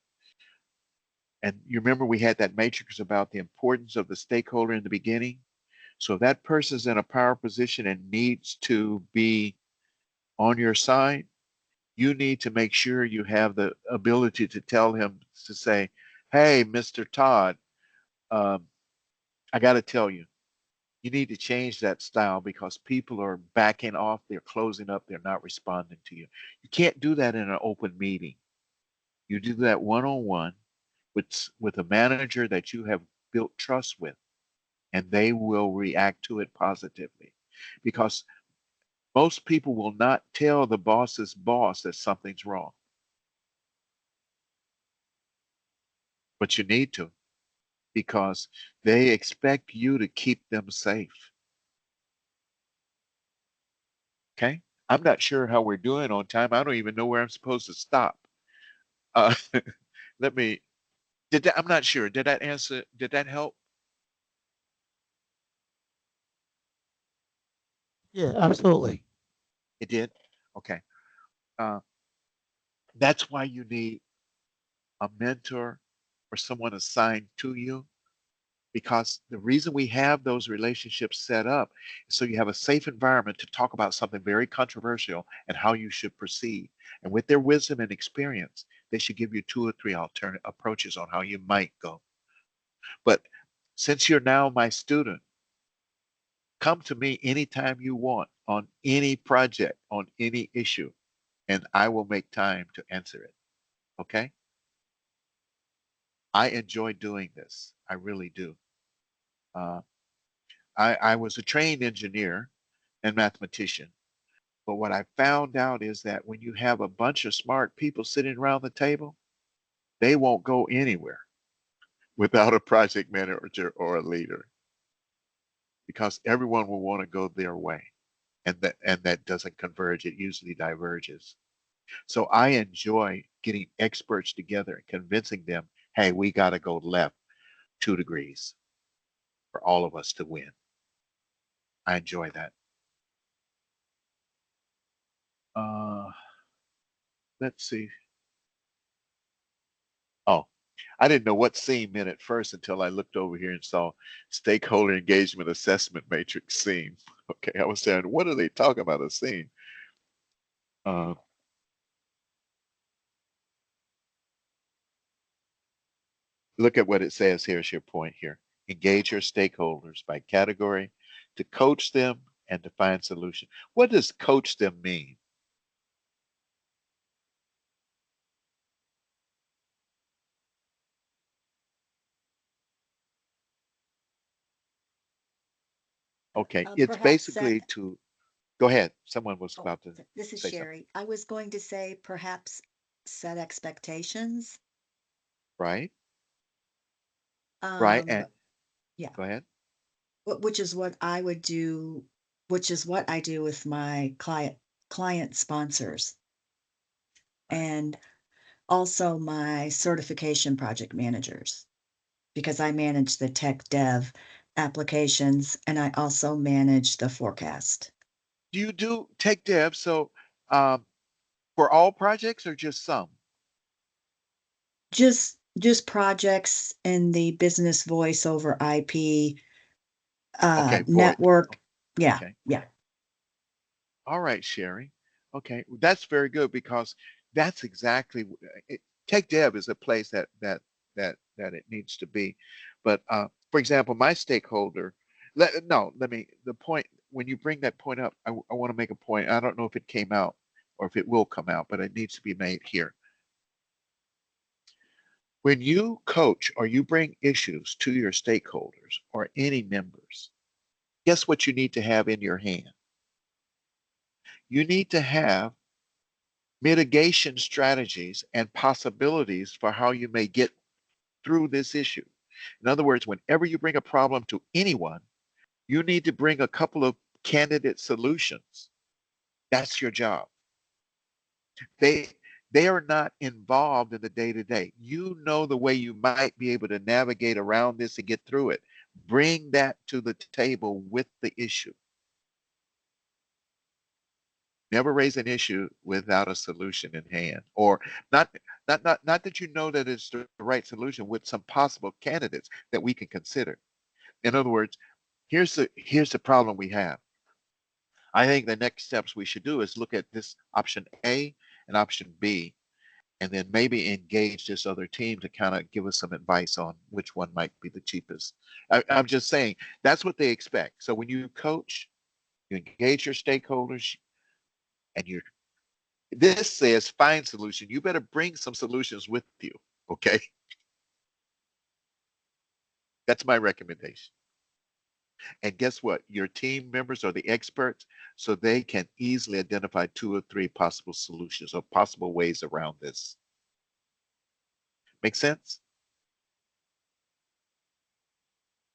And you remember we had that matrix about the importance of the stakeholder in the beginning. So if that person's in a power position and needs to be on your side, You need to make sure you have the ability to tell him to say, hey, Mr. Todd, I got to tell you, you need to change that style because people are backing off, they're closing up, they're not responding to you. You can't do that in an open meeting. You do that one-on-one with a manager that you have built trust with, and they will react to it positively. Because most people will not tell the boss's boss that something's wrong, but you need to because they expect you to keep them safe. Okay? I'm not sure how we're doing on time. I don't even know where I'm supposed to stop. Uh, let me, I'm not sure. Did that answer, did that help? Yeah, absolutely. It did? Okay. Uh, that's why you need a mentor or someone assigned to you, because the reason we have those relationships set up is so you have a safe environment to talk about something very controversial and how you should proceed. And with their wisdom and experience, they should give you 2 or 3 alternate approaches on how you might go. But since you're now my student, come to me anytime you want on any project, on any issue, and I will make time to answer it. Okay? I enjoy doing this. I really do. Uh, I was a trained engineer and mathematician, but what I found out is that when you have a bunch of smart people sitting around the table, they won't go anywhere without a project manager or a leader because everyone will want to go their way. And that doesn't converge, it usually diverges. So I enjoy getting experts together and convincing them, hey, we got to go left 2 degrees for all of us to win. I enjoy that. Uh, let's see. Oh, I didn't know what scene meant at first until I looked over here and saw stakeholder engagement assessment matrix scene. Okay, I was saying, what are they talking about a scene? Uh, look at what it says. Here's your point here. Engage your stakeholders by category to coach them and to find solution. What does coach them mean? Okay, it's Perhaps set, basically to go ahead. Someone was oh, about to this is say something, Sherry. I was going to say perhaps set expectations. right? Right, Um, and yeah, go ahead. which is what I would do, which is what I do with my client sponsors Right. and also my certification project managers, because I manage the tech dev applications and I also manage the forecast. Do you do tech dev? So um, for all projects or just some? Just projects in the business voice over IP Okay, VoIP. network. Yeah, Okay. yeah. All right, Sherry. Okay, that's very good because that's exactly tech dev is a place that it needs to be. But for example, my stakeholder. Let me. The point when you bring that point up, I want to make a point. I don't know if it came out or if it will come out, but it needs to be made here. When you coach or you bring issues to your stakeholders or any members, guess what you need to have in your hand? You need to have mitigation strategies and possibilities for how you may get through this issue. In other words, whenever you bring a problem to anyone, you need to bring a couple of candidate solutions. That's your job. They they are not involved in the day to day. You know the way you might be able to navigate around this and get through it. Bring that to the table with the issue. Never raise an issue without a solution in hand, or not not that you know that it's the right solution with some possible candidates that we can consider. In other words, here's the problem we have. I think the next steps we should do is look at this option A and option B, and then maybe engage this other team to kind of give us some advice on which one might be the cheapest. I'm just saying that's what they expect. So when you coach, you engage your stakeholders, and you're this says find solution. You better bring some solutions with you. Okay. That's my recommendation. And guess what? Your team members are the experts, so they can easily identify 2 or 3 possible solutions or possible ways around this. Make sense?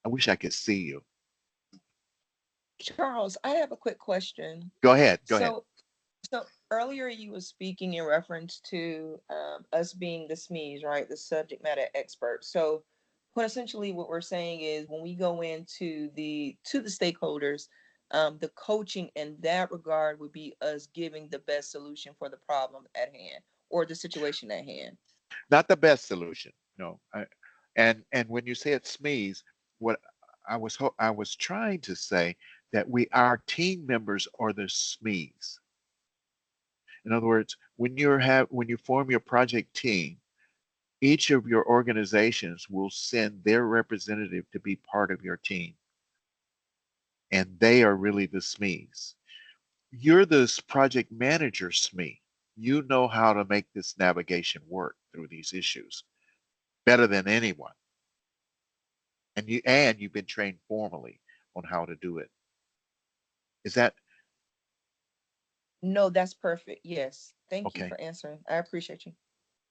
I wish I could see you. Charles, I have a quick question. Go ahead. Go ahead. So earlier you were speaking in reference to us being the SMEs, right? The subject matter experts. So essentially what we're saying is when we go into the stakeholders, the coaching in that regard would be us giving the best solution for the problem at hand or the situation at hand. Not the best solution. No. And when you say it's SMEs, what I was trying to say that our team members are the SMEs. In other words, when you form your project team, each of your organizations will send their representative to be part of your team. And they are really the SMEs. You're this project manager SME. You know how to make this navigation work through these issues better than anyone. And you've been trained formally on how to do it. Is that No, that's perfect. Yes. Thank you okay? for answering. I appreciate you.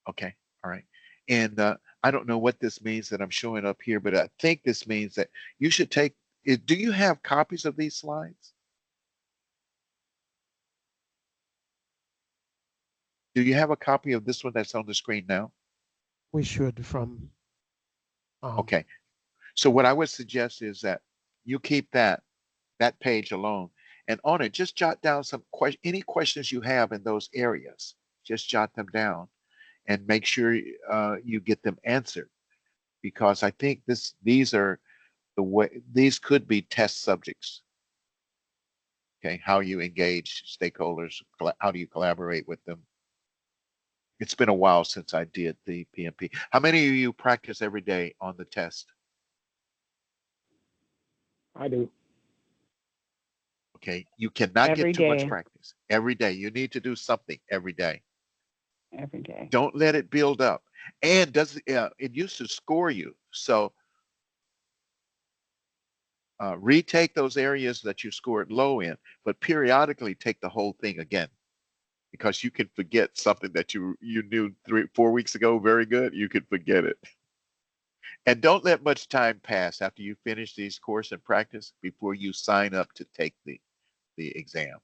Okay. All right. And I don't know what this means that I'm showing up here, but I think this means that you should take it. Do you have copies of these slides? Do you have a copy of this one that's on the screen now? We should from. Okay. So what I would suggest is that you keep that page alone, and on it, just jot down any questions you have in those areas. Just jot them down and make sure you get them answered, because I think these are the way, these could be test subjects. Okay, how you engage stakeholders, how do you collaborate with them? It's been a while since I did the PMP. How many of you practice every day on the test? I do. Okay, you cannot Every get too much day. practice. Every day, you need to do something every day. Every day. Don't let it build up. And it used to score you. So retake those areas that you scored low in, but periodically take the whole thing again, because you can forget something that you knew 4 weeks ago very good. You could forget it. And don't let much time pass after you finish these course and practice before you sign up to take the exam.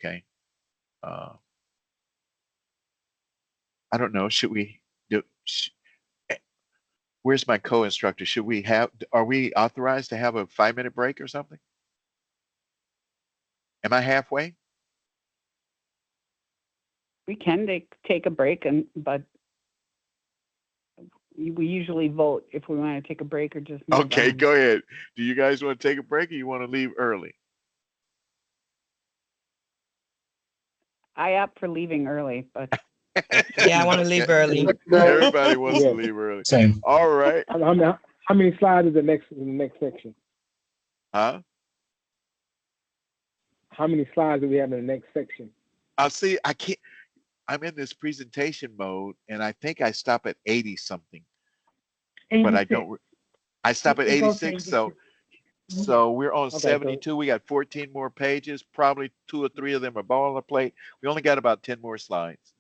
Okay. I don't know. Should we do? Where's my co-instructor? Are we authorized to have a 5-minute break or something? Am I halfway? We can take a break, but we usually vote if we want to take a break or just move Okay, on. go ahead. Do you guys want to take a break or you want to leave early? I opt for leaving early, but Yeah, I want to leave early. Everybody wants to Yes. leave early. Same. All right. How many slides is the next section? Huh? How many slides do we have in the next section? I'll see. I'm in this presentation mode, and I think I stop at 80 something, but I don't. I stop at 86, so we're on Okay, 72. We got 14 more pages. Probably 2 or 3 of them are boilerplate. We only got about 10 more slides.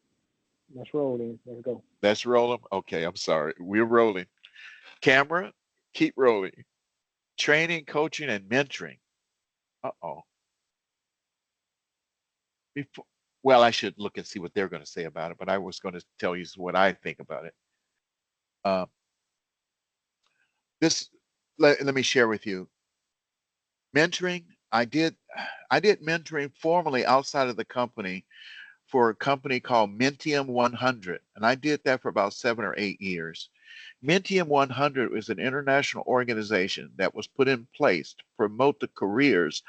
Let's roll in. Let's go. Let's roll them. Okay, I'm sorry. We're rolling. Camera, keep rolling. Training, coaching, and mentoring. Uh-oh. Well, I should look and see what they're going to say about it, but I was going to tell you what I think about it. Let me share with you. Mentoring, I did mentoring formally outside of the company for a company called Mentium 100, and I did that for about 7 or 8 years. Mentium 100 is an international organization that was put in place to promote the careers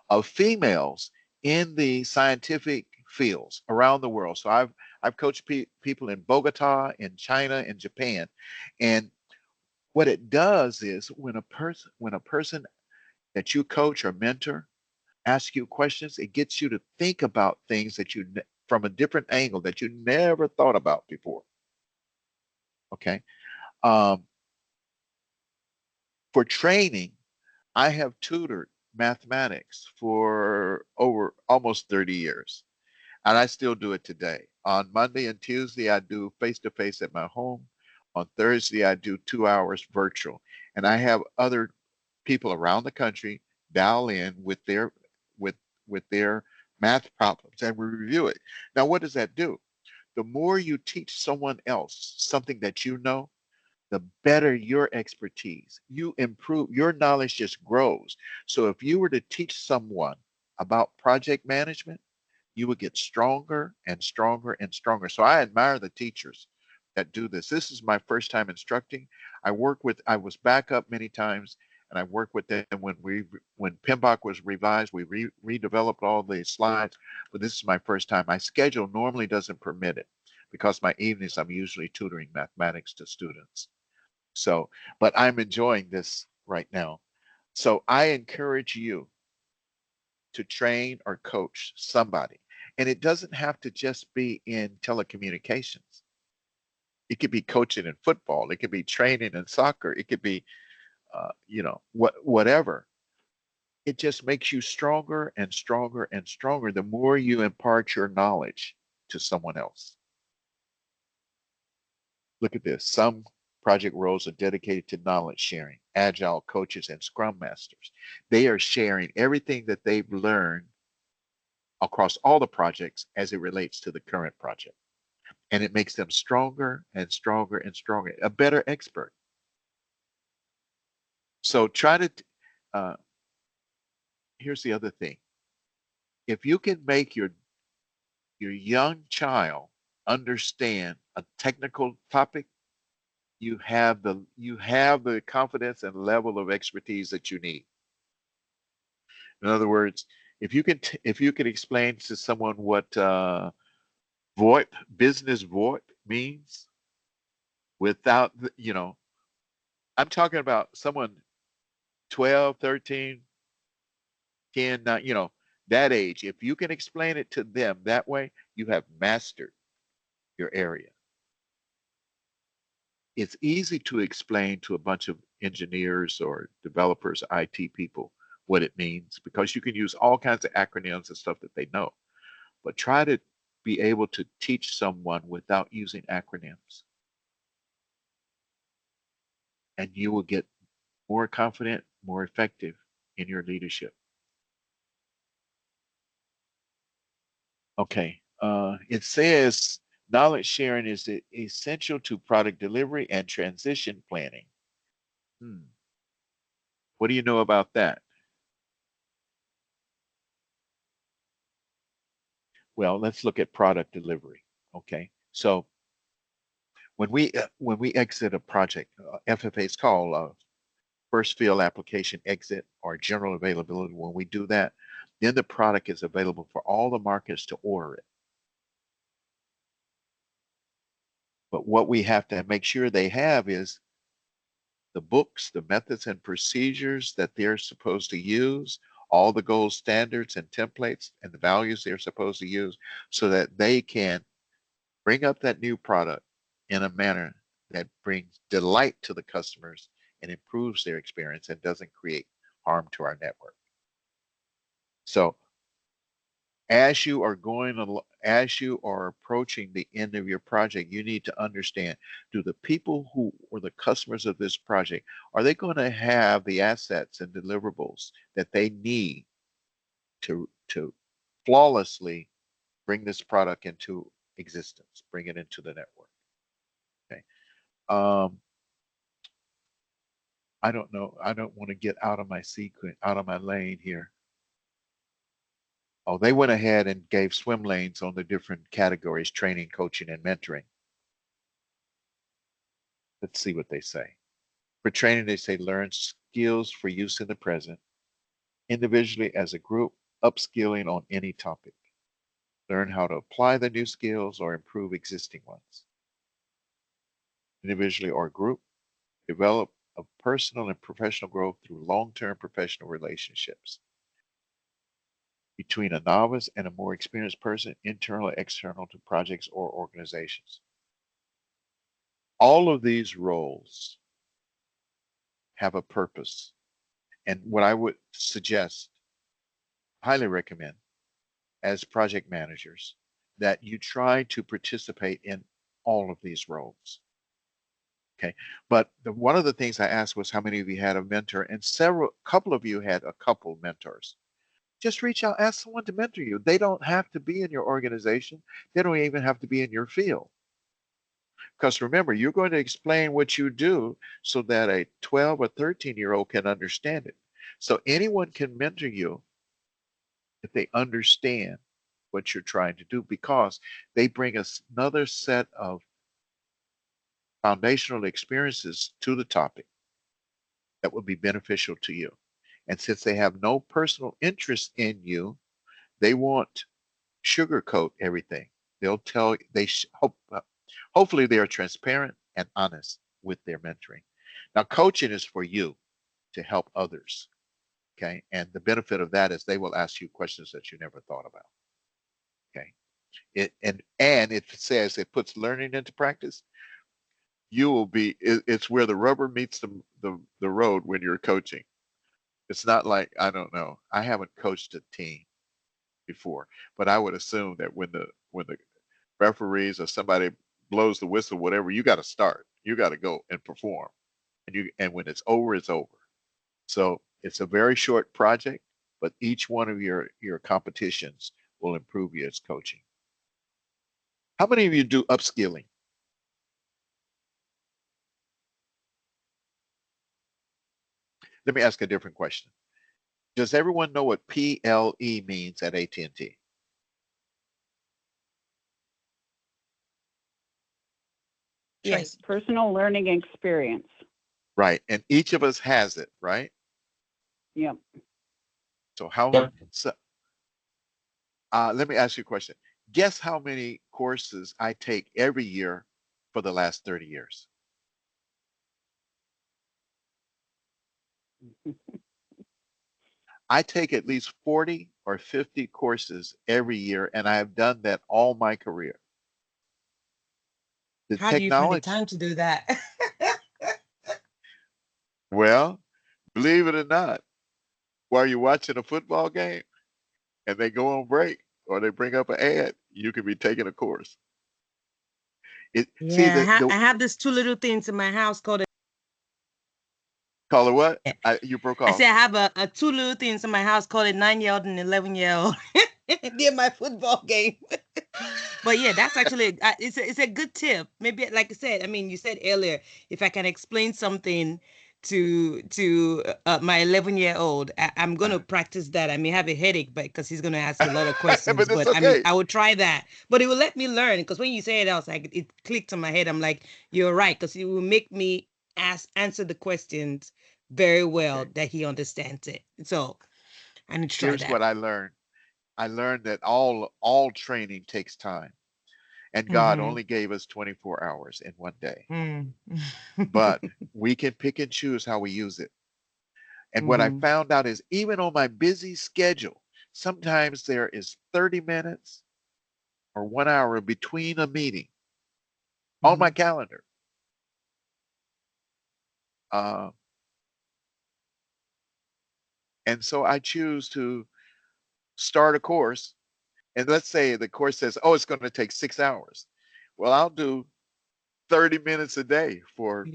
of females in the scientific fields around the world. So I've coached people in Bogota, in China, in Japan, and what it does is when a person that you coach or mentor asks you questions, it gets you to think about things that from a different angle that you never thought about before. Okay. Um, for training, I have tutored mathematics for over almost 30 years, and I still do it today. On Monday and Tuesday, I do face to face at my home. On Thursday, I do 2 hours virtual, and I have other people around the country dial in with with their math problems, and we review it. Now, what does that do? The more you teach someone else something that you know, the better your expertise. You improve, your knowledge just grows. So if you were to teach someone about project management, you would get stronger and stronger and stronger. So I admire the teachers that do this. This is my first time instructing. I was back up many times, and I worked with them when PMBOK was revised, we redeveloped all the slides, but this is my first time. My schedule normally doesn't permit it because my evenings I'm usually tutoring mathematics to students. So, but I'm enjoying this right now. So I encourage you to train or coach somebody. And it doesn't have to just be in telecommunications. It could be coaching in football. It could be training in soccer. It could be, whatever. It just makes you stronger and stronger and stronger the more you impart your knowledge to someone else. Look at this. Some project roles are dedicated to knowledge sharing, agile coaches and scrum masters. They are sharing everything that they've learned across all the projects as it relates to the current project. And it makes them stronger and stronger and stronger, a better expert. So uh, here's the other thing. If you can make your young child understand a technical topic, you have the confidence and level of expertise that you need. In other words, if you can explain to someone what VoIP, business VoIP means without, I'm talking about someone 12, 13, 10, 9, that age. If you can explain it to them that way, you have mastered your area. It's easy to explain to a bunch of engineers or developers, IT people, what it means because you can use all kinds of acronyms and stuff that they know. But try to be able to teach someone without using acronyms, and you will get more confident, more effective in your leadership. Okay. It says knowledge sharing is essential to product delivery and transition planning. What do you know about that? Well, let's look at product delivery. Okay. So when we exit a project, FFA is called first field application exit or general availability. When we do that, then the product is available for all the markets to order it. But what we have to make sure they have is the books, the methods and procedures that they're supposed to use, all the gold standards and templates and the values they're supposed to use so that they can bring up that new product in a manner that brings delight to the customers and improves their experience and doesn't create harm to our network. So as you are approaching the end of your project, you need to understand, do the people who or the customers of this project, are they going to have the assets and deliverables that they need to flawlessly bring this product into existence, bring it into the network? Okay. I don't know. I don't want to get out of my sequence, out of my lane here. Oh, they went ahead and gave swim lanes on the different categories: training, coaching, and mentoring. Let's see what they say. For training, they say learn skills for use in the present, individually as a group, upskilling on any topic. learn how to apply the new skills or improve existing ones, individually or group, develop a personal and professional growth through long-term professional relationships between a novice and a more experienced person, internal or external to projects or organizations. All of these roles have a purpose. And what I would suggest, highly recommend, as project managers, that you try to participate in all of these roles. Okay. But one of the things I asked was how many of you had a mentor, and couple of you had a couple mentors. Just reach out, ask someone to mentor you. They don't have to be in your organization. They don't even have to be in your field. Because remember, you're going to explain what you do so that a 12 or 13-year-old can understand it. So anyone can mentor you if they understand what you're trying to do, because they bring us another set of foundational experiences to the topic that will be beneficial to you. And since they have no personal interest in you, they won't sugarcoat everything. They'll tell hopefully they are transparent and honest with their mentoring. Now, coaching is for you to help others. Okay. And the benefit of that is they will ask you questions that you never thought about. Okay. And it says it puts learning into practice. You will be, it's where the rubber meets the road when you're coaching. It's not like, I don't know, I haven't coached a team before, but I would assume that when the referees or somebody blows the whistle, whatever, you got to start. You got to go and perform. And when it's over, it's over. So it's a very short project, but each one of your competitions will improve you as coaching. How many of you do upskilling? Let me ask a different question. Does everyone know what PLE means at AT&T? Yes. Personal learning experience. Right. And each of us has it, right? Yep. So let me ask you a question. Guess how many courses I take every year for the last 30 years? I take at least 40 or 50 courses every year, and I have done that all my career. The How do you find the technology, time to do that? well, believe it or not, while you're watching a football game and they go on break or they bring up an ad, you could be taking a course. See, Yeah, I have these two little things in my house called call it what? You broke I off. say I have a two little things in my house called a 9-year-old and 11-year-old near my football game. But yeah, that's actually it's a good tip. Maybe like I said, I mean, you said earlier, if I can explain something to my 11-year-old, I'm gonna practice that. I may have a headache, but because he's gonna ask a lot of questions. But it's I mean, okay. I will try that. But it will let me learn, because when you say it, I was like, it clicked in my head. I'm like, you're right, because it will make me answer the questions very well that he understands it. So I need to try Here's that. what I learned. I learned that all training takes time, and God Mm-hmm. only gave us 24 hours in one day. Mm. But we can pick and choose how we use it. And what I Mm-hmm. found out is even on my busy schedule, sometimes there is 30 minutes or 1 hour between a meeting on my calendar. And so I choose to start a course. And let's say the course says, oh, it's going to take 6 hours. Well, I'll do 30 minutes a day for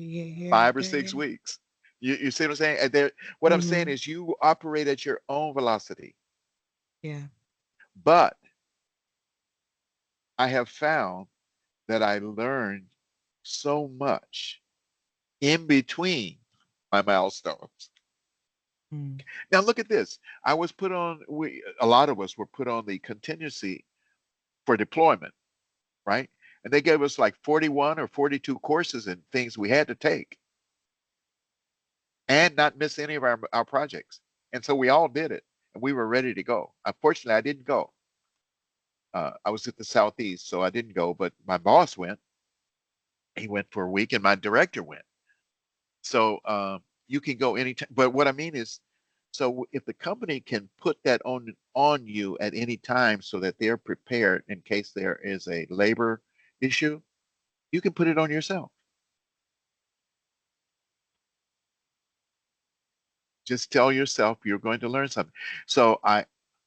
5 or 6 weeks. You see what I'm saying? What I'm saying is you operate at your own velocity. Yeah. But I have found that I learned so much in between my milestones. Now look at this. I was put on, a lot of us were put on the contingency for deployment, right? And they gave us like 41 or 42 courses and things we had to take and not miss any of our projects. And so we all did it and we were ready to go. Unfortunately, I didn't go. I was at the Southeast, so I didn't go, but my boss went. He went for a week, and my director went. So you can go anytime. But what I mean is, so if the company can put that on you at any time so that they're prepared in case there is a labor issue, you can put it on yourself. Just tell yourself you're going to learn something. So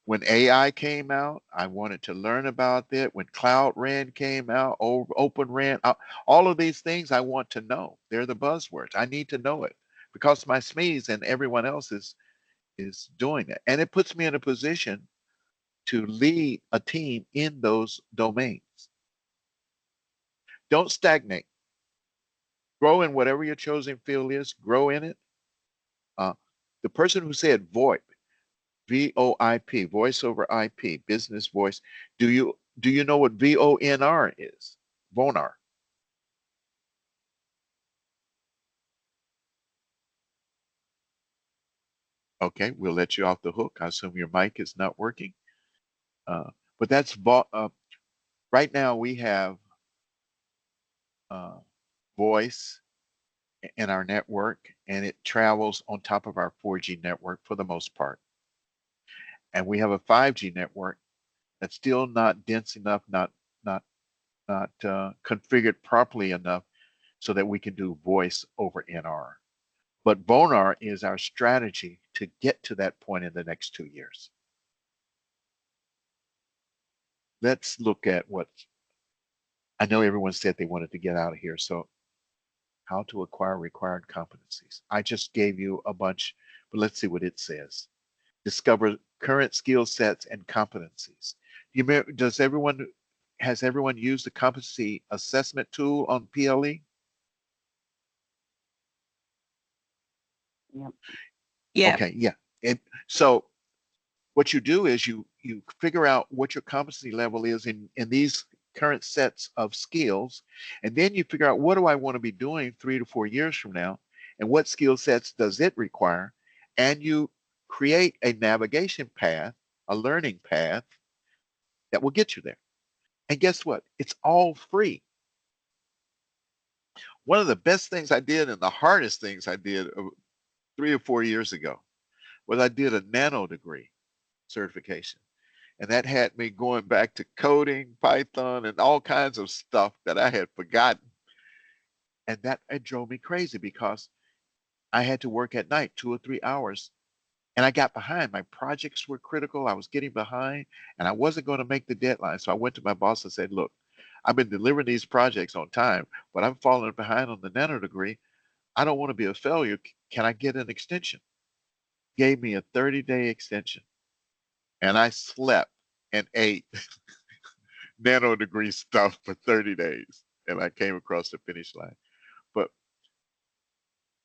when AI came out, I wanted to learn about that. When Cloud RAN came out, Open RAN, all of these things I want to know. They're the buzzwords. I need to know it because my SMEs and everyone else is doing it. And it puts me in a position to lead a team in those domains. Don't stagnate. Grow in whatever your chosen field is, grow in it. The person who said VoIP, VoIP, voice over IP, business voice. Do you know what VONR is? VONR. Okay, we'll let you off the hook. I assume your mic is not working. But that's right now we have voice in our network, and it travels on top of our 4G network for the most part. And we have a 5G network that's still not dense enough, not configured properly enough so that we can do voice over NR. But VONR is our strategy to get to that point in the next 2 years. Let's look at what I know everyone said they wanted to get out of here. So how to acquire required competencies. I just gave you a bunch, but let's see what it says. Discover current skill sets and competencies. Has everyone used the competency assessment tool on PLE? Yep. Yeah. Okay, yeah. So what you do is you figure out what your competency level is in these current sets of skills, and then you figure out what do I want to be doing 3 to 4 years from now, and what skill sets does it require, and you create a navigation path, a learning path that will get you there. And guess what? It's all free. One of the best things I did and the hardest things I did 3 or 4 years ago was I did a nano degree certification. And that had me going back to coding, Python, and all kinds of stuff that I had forgotten. And it drove me crazy because I had to work at night 2 or 3 hours. And I got behind. My projects were critical. I was getting behind and I wasn't going to make the deadline. So I went to my boss and said, look, I've been delivering these projects on time, but I'm falling behind on the nano degree. I don't want to be a failure. Can I get an extension? Gave me a 30-day extension. And I slept and ate nano degree stuff for 30 days. And I came across the finish line. But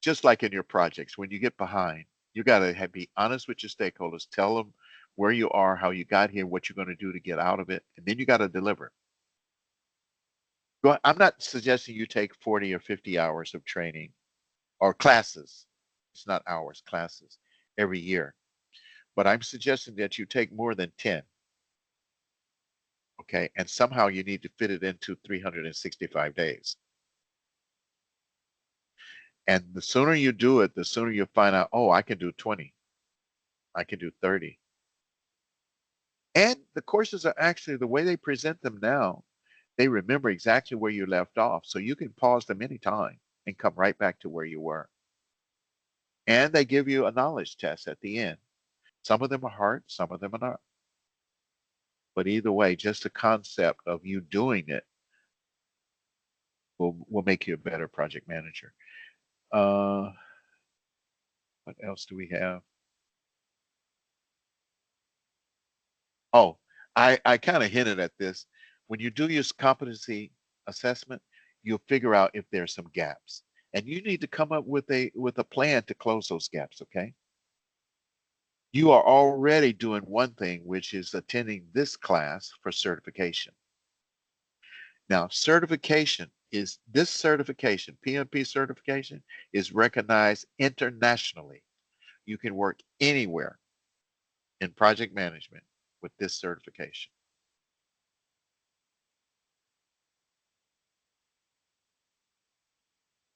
just like in your projects, when you get behind, you got to be honest with your stakeholders. Tell them where you are, how you got here, what you're going to do to get out of it. And then you got to deliver. I'm not suggesting you take 40 or 50 hours of training or classes. It's not hours, classes every year. But I'm suggesting that you take more than 10. Okay. And somehow you need to fit it into 365 days. And the sooner you do it, the sooner you find out, oh, I can do 20. I can do 30. And the courses are actually, the way they present them now, they remember exactly where you left off. So you can pause them anytime and come right back to where you were. And they give you a knowledge test at the end. Some of them are hard, some of them are not. But either way, just the concept of you doing it will make you a better project manager. What else do we have? Oh, I kind of hinted at this. When you do your competency assessment, you'll figure out if there's some gaps. And you need to come up with a plan to close those gaps, okay? You are already doing one thing, which is attending this class for certification. Now, this certification, PMP certification, is recognized internationally. You can work anywhere in project management with this certification.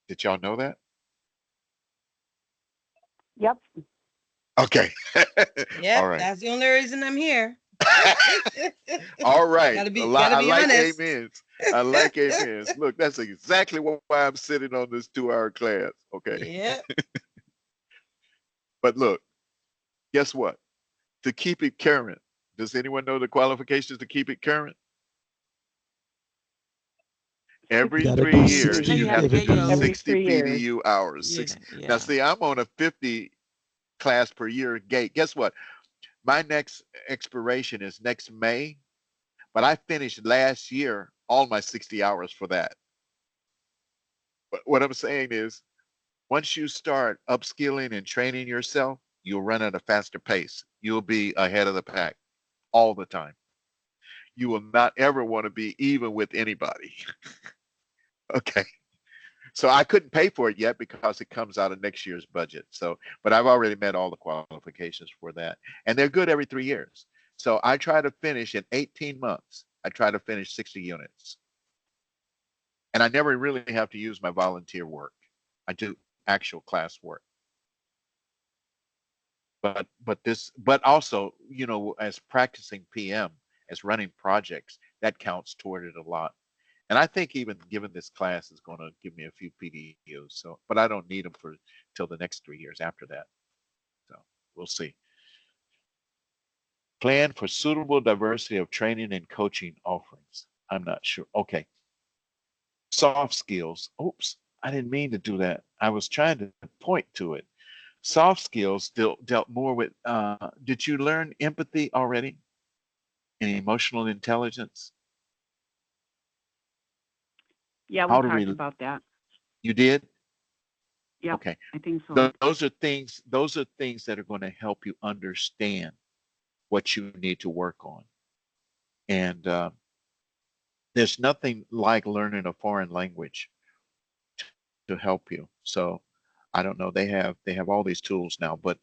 Did y'all know that? Yep. Okay. Yep, All right. that's the only reason I'm here. All right. Gotta I be like honest. amens. I like amens. Look, that's exactly why I'm sitting on this 2-hour class. Okay. Yep. But look, guess what? To keep it current, does anyone know the qualifications to keep it current? Every gotta 3 do years, 60 you have to do PDU. Every 60 3 years. PDU hours. Yeah, Now, yeah. see, I'm on a 50 class per year gate. Guess what? My next expiration is next May, but I finished last year all my 60 hours for that. But what I'm saying is, once you start upskilling and training yourself, you'll run at a faster pace. You'll be ahead of the pack all the time. You will not ever want to be even with anybody. Okay. So I couldn't pay for it yet because it comes out of next year's budget. So, but I've already met all the qualifications for that. And they're good every 3 years. So I try to finish in 18 months. I try to finish 60 units. And I never really have to use my volunteer work. I do actual class work. But also, as practicing PM, as running projects, that counts toward it a lot. And I think even given this class is going to give me a few PDUs. So, but I don't need them for till the next 3 years after that. So we'll see. Plan for suitable diversity of training and coaching offerings. I'm not sure. Okay. Soft skills. Oops, I didn't mean to do that. I was trying to point to it. Soft skills dealt more with, did you learn empathy already? And emotional intelligence? Yeah, we How to talked read? about that. You did? Yep. Okay. I think so. Those are things that are going to help you understand what you need to work on. And there's nothing like learning a foreign language to help you. So I don't know. They have all these tools now, but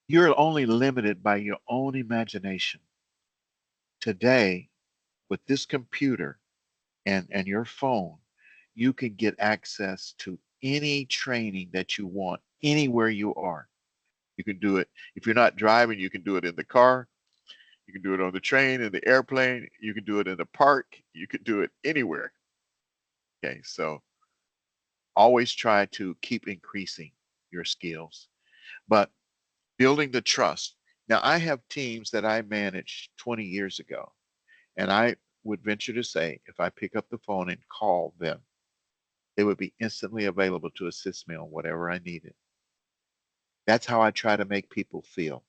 you're only limited by your own imagination. Today, with this computer and your phone, you can get access to any training that you want anywhere you are. You can do it if you're not driving, you can do it in the car, you can do it on the train, in the airplane, you can do it in the park, you can do it anywhere. Okay, so always try to keep increasing your skills, but building the trust. Now, I have teams that I managed 20 years ago, and I would venture to say if I pick up the phone and call them, they would be instantly available to assist me on whatever I needed. That's how I try to make people feel.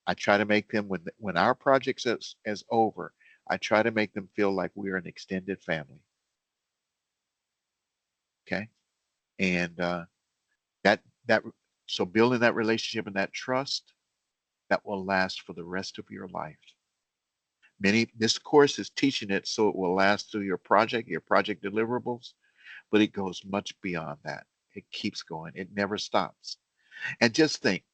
I try to make them, when our project is over, I try to make them feel like we're an extended family. Okay, and that so building that relationship and that trust that will last for the rest of your life. This course is teaching it so it will last through your project deliverables, but it goes much beyond that. It keeps going. It never stops. And just think,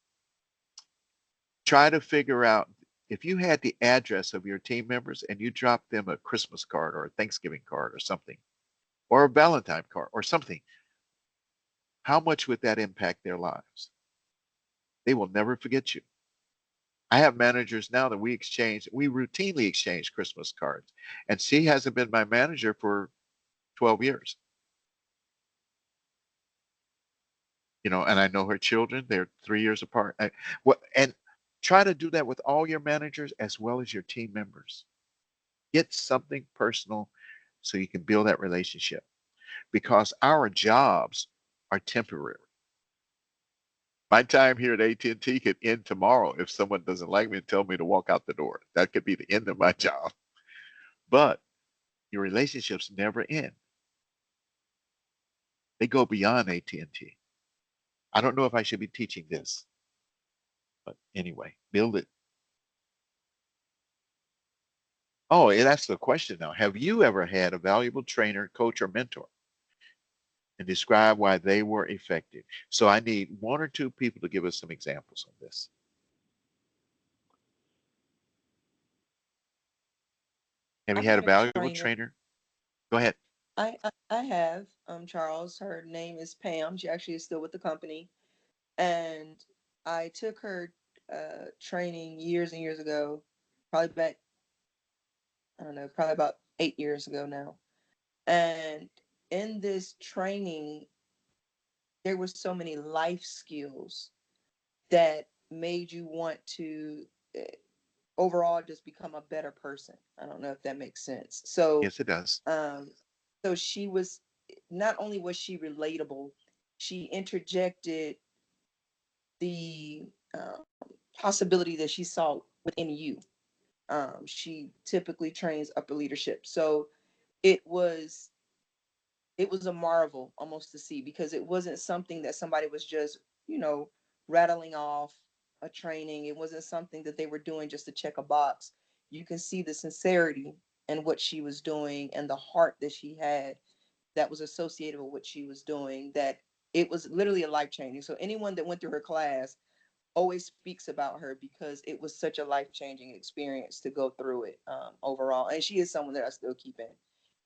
try to figure out if you had the address of your team members and you dropped them a Christmas card or a Thanksgiving card or something, or a Valentine card or something, how much would that impact their lives? They will never forget you. I have managers now that we routinely exchange Christmas cards, and she hasn't been my manager for 12 years. And I know her children, they're 3 years apart. And try to do that with all your managers as well as your team members. Get something personal so you can build that relationship, because our jobs are temporary. My time here at AT&T could end tomorrow if someone doesn't like me and tell me to walk out the door. That could be the end of my job. But your relationships never end. They go beyond AT&T. I don't know if I should be teaching this, but anyway, build it. Oh, it asks a question now. Have you ever had a valuable trainer, coach, or mentor? And describe why they were effective. So I need one or two people to give us some examples on this. Have you I've had a had a valuable trainer. trainer? Go ahead. I have Charles. Her name is Pam. She actually is still with the company, and I took her training years and years ago, probably back, I don't know, probably about 8 years ago now. And in this training, there were so many life skills that made you want to overall just become a better person. I don't know if that makes sense. So, Yes, it does. um, so she was, not only was she relatable, she interjected the possibility that she saw within you. She typically trains upper leadership, so it was it was a marvel almost to see, because it wasn't something that somebody was just, you know, rattling off a training. It wasn't something that they were doing just to check a box. You can see the sincerity in what she was doing and the heart that she had that was associated with what she was doing, that it was literally a life changing. So anyone that went through her class always speaks about her because it was such a life changing experience to go through it, overall. And she is someone that I still keep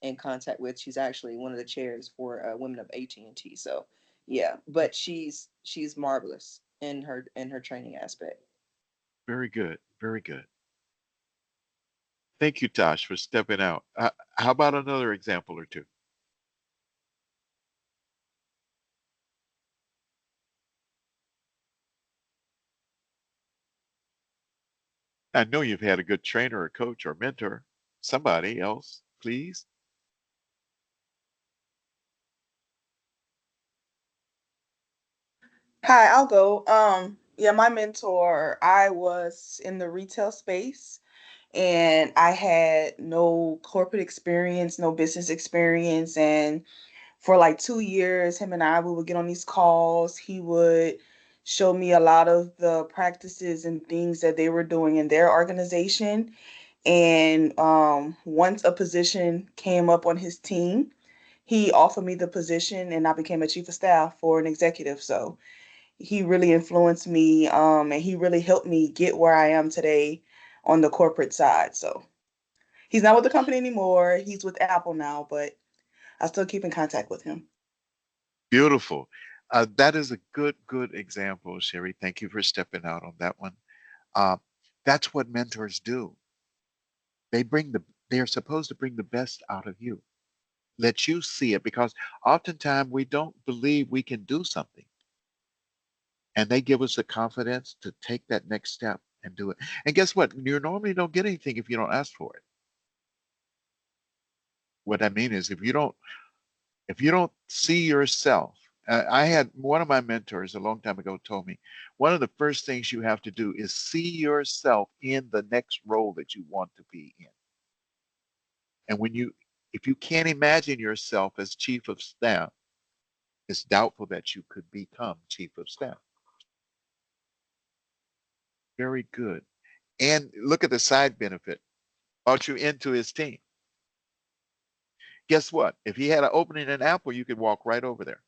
in contact with. She's actually one of the chairs for Women of AT&T. So yeah, but she's marvelous in her training aspect. Very good. Very good. Thank you, Tosh, for stepping out. How about another example or two? I know you've had a good trainer or coach or mentor. Somebody else, please. Hi, I'll go. Yeah, my mentor, I was in the retail space and I had no corporate experience, no business experience. And for like 2 years, him and I, we would get on these calls. He would show me a lot of the practices and things that they were doing in their organization. And once a position came up on his team, he offered me the position and I became a chief of staff for an executive. So he really influenced me, and he really helped me get where I am today on the corporate side. So he's not with the company anymore. He's with Apple now, but I still keep in contact with him. Beautiful. That is a good example, Sherry. Thank you for stepping out on that one. Uh, that's what mentors do. They are supposed to bring the best out of you. Let you see it, because oftentimes we don't believe we can do something. And they give us the confidence to take that next step and do it. And guess what? You normally don't get anything if you don't ask for it. What I mean is, if you don't see yourself, I had one of my mentors a long time ago told me, one of the first things you have to do is see yourself in the next role that you want to be in. And if you can't imagine yourself as chief of staff, it's doubtful that you could become chief of staff. Very good. And look at the side benefit. Brought you into his team. Guess what? If he had an opening in Apple, you could walk right over there.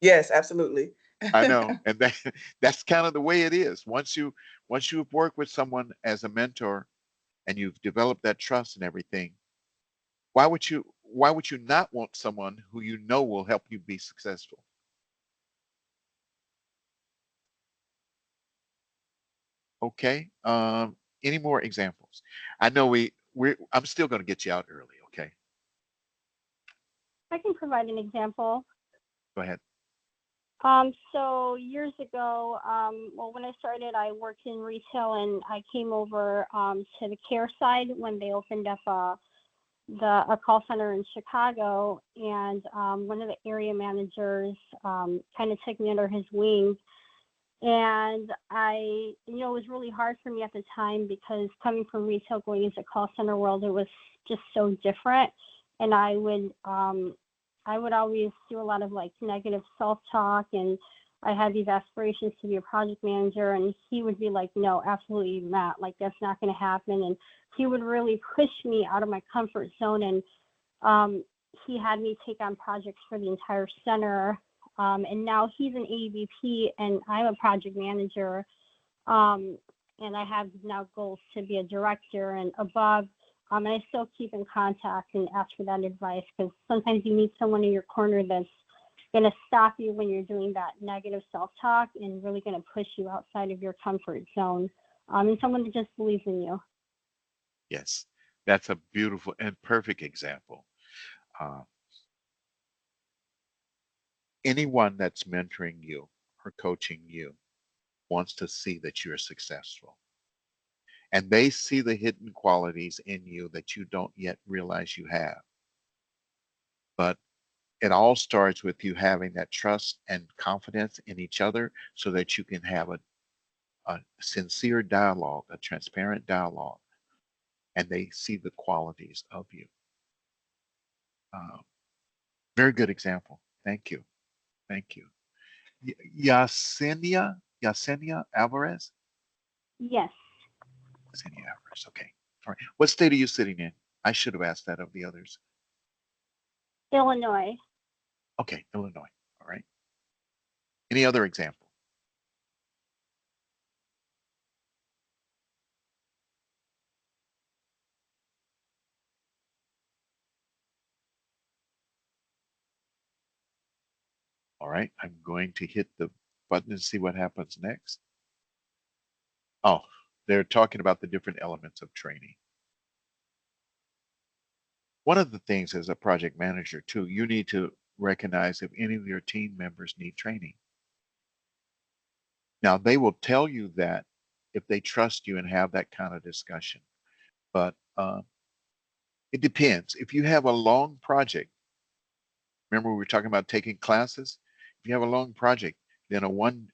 Yes, absolutely. I know, and that's kind of the way it is. Once you've worked with someone as a mentor and you've developed that trust and everything, why would you not want someone who you know will help you be successful? Okay. Any more examples? I know I'm still going to get you out early. Okay. I can provide an example. Go ahead. So years ago, well, when I started, I worked in retail and I came over to the care side when they opened up a call center in Chicago. And one of the area managers kind of took me under his wing. And it was really hard for me at the time because coming from retail going into call center world, it was just so different. And I would always do a lot of like negative self-talk, and I had these aspirations to be a project manager, and he would be like, no, absolutely not. Like, that's not going to happen. And he would really push me out of my comfort zone. And he had me take on projects for the entire center. And now he's an AVP and I'm a project manager. And I have now goals to be a director and above. And I still keep in contact and ask for that advice because sometimes you need someone in your corner that's going to stop you when you're doing that negative self-talk and really going to push you outside of your comfort zone. And someone that just believes in you. Yes, that's a beautiful and perfect example. Anyone that's mentoring you or coaching you wants to see that you're successful. And they see the hidden qualities in you that you don't yet realize you have. But it all starts with you having that trust and confidence in each other so that you can have a sincere dialogue, a transparent dialogue, and they see the qualities of you. Very good example. Thank you. Thank you. Yesenia Alvarez? Yes. Yesenia Alvarez. Okay. All right. What state are you sitting in? I should have asked that of the others. Illinois. Okay, Illinois. All right. Any other example? All right, I'm going to hit the button and see what happens next. Oh, they're talking about the different elements of training. One of the things as a project manager too, you need to recognize if any of your team members need training. Now, they will tell you that if they trust you and have that kind of discussion, but it depends. If you have a long project, remember we were talking about taking classes? If you have a long project, then a 2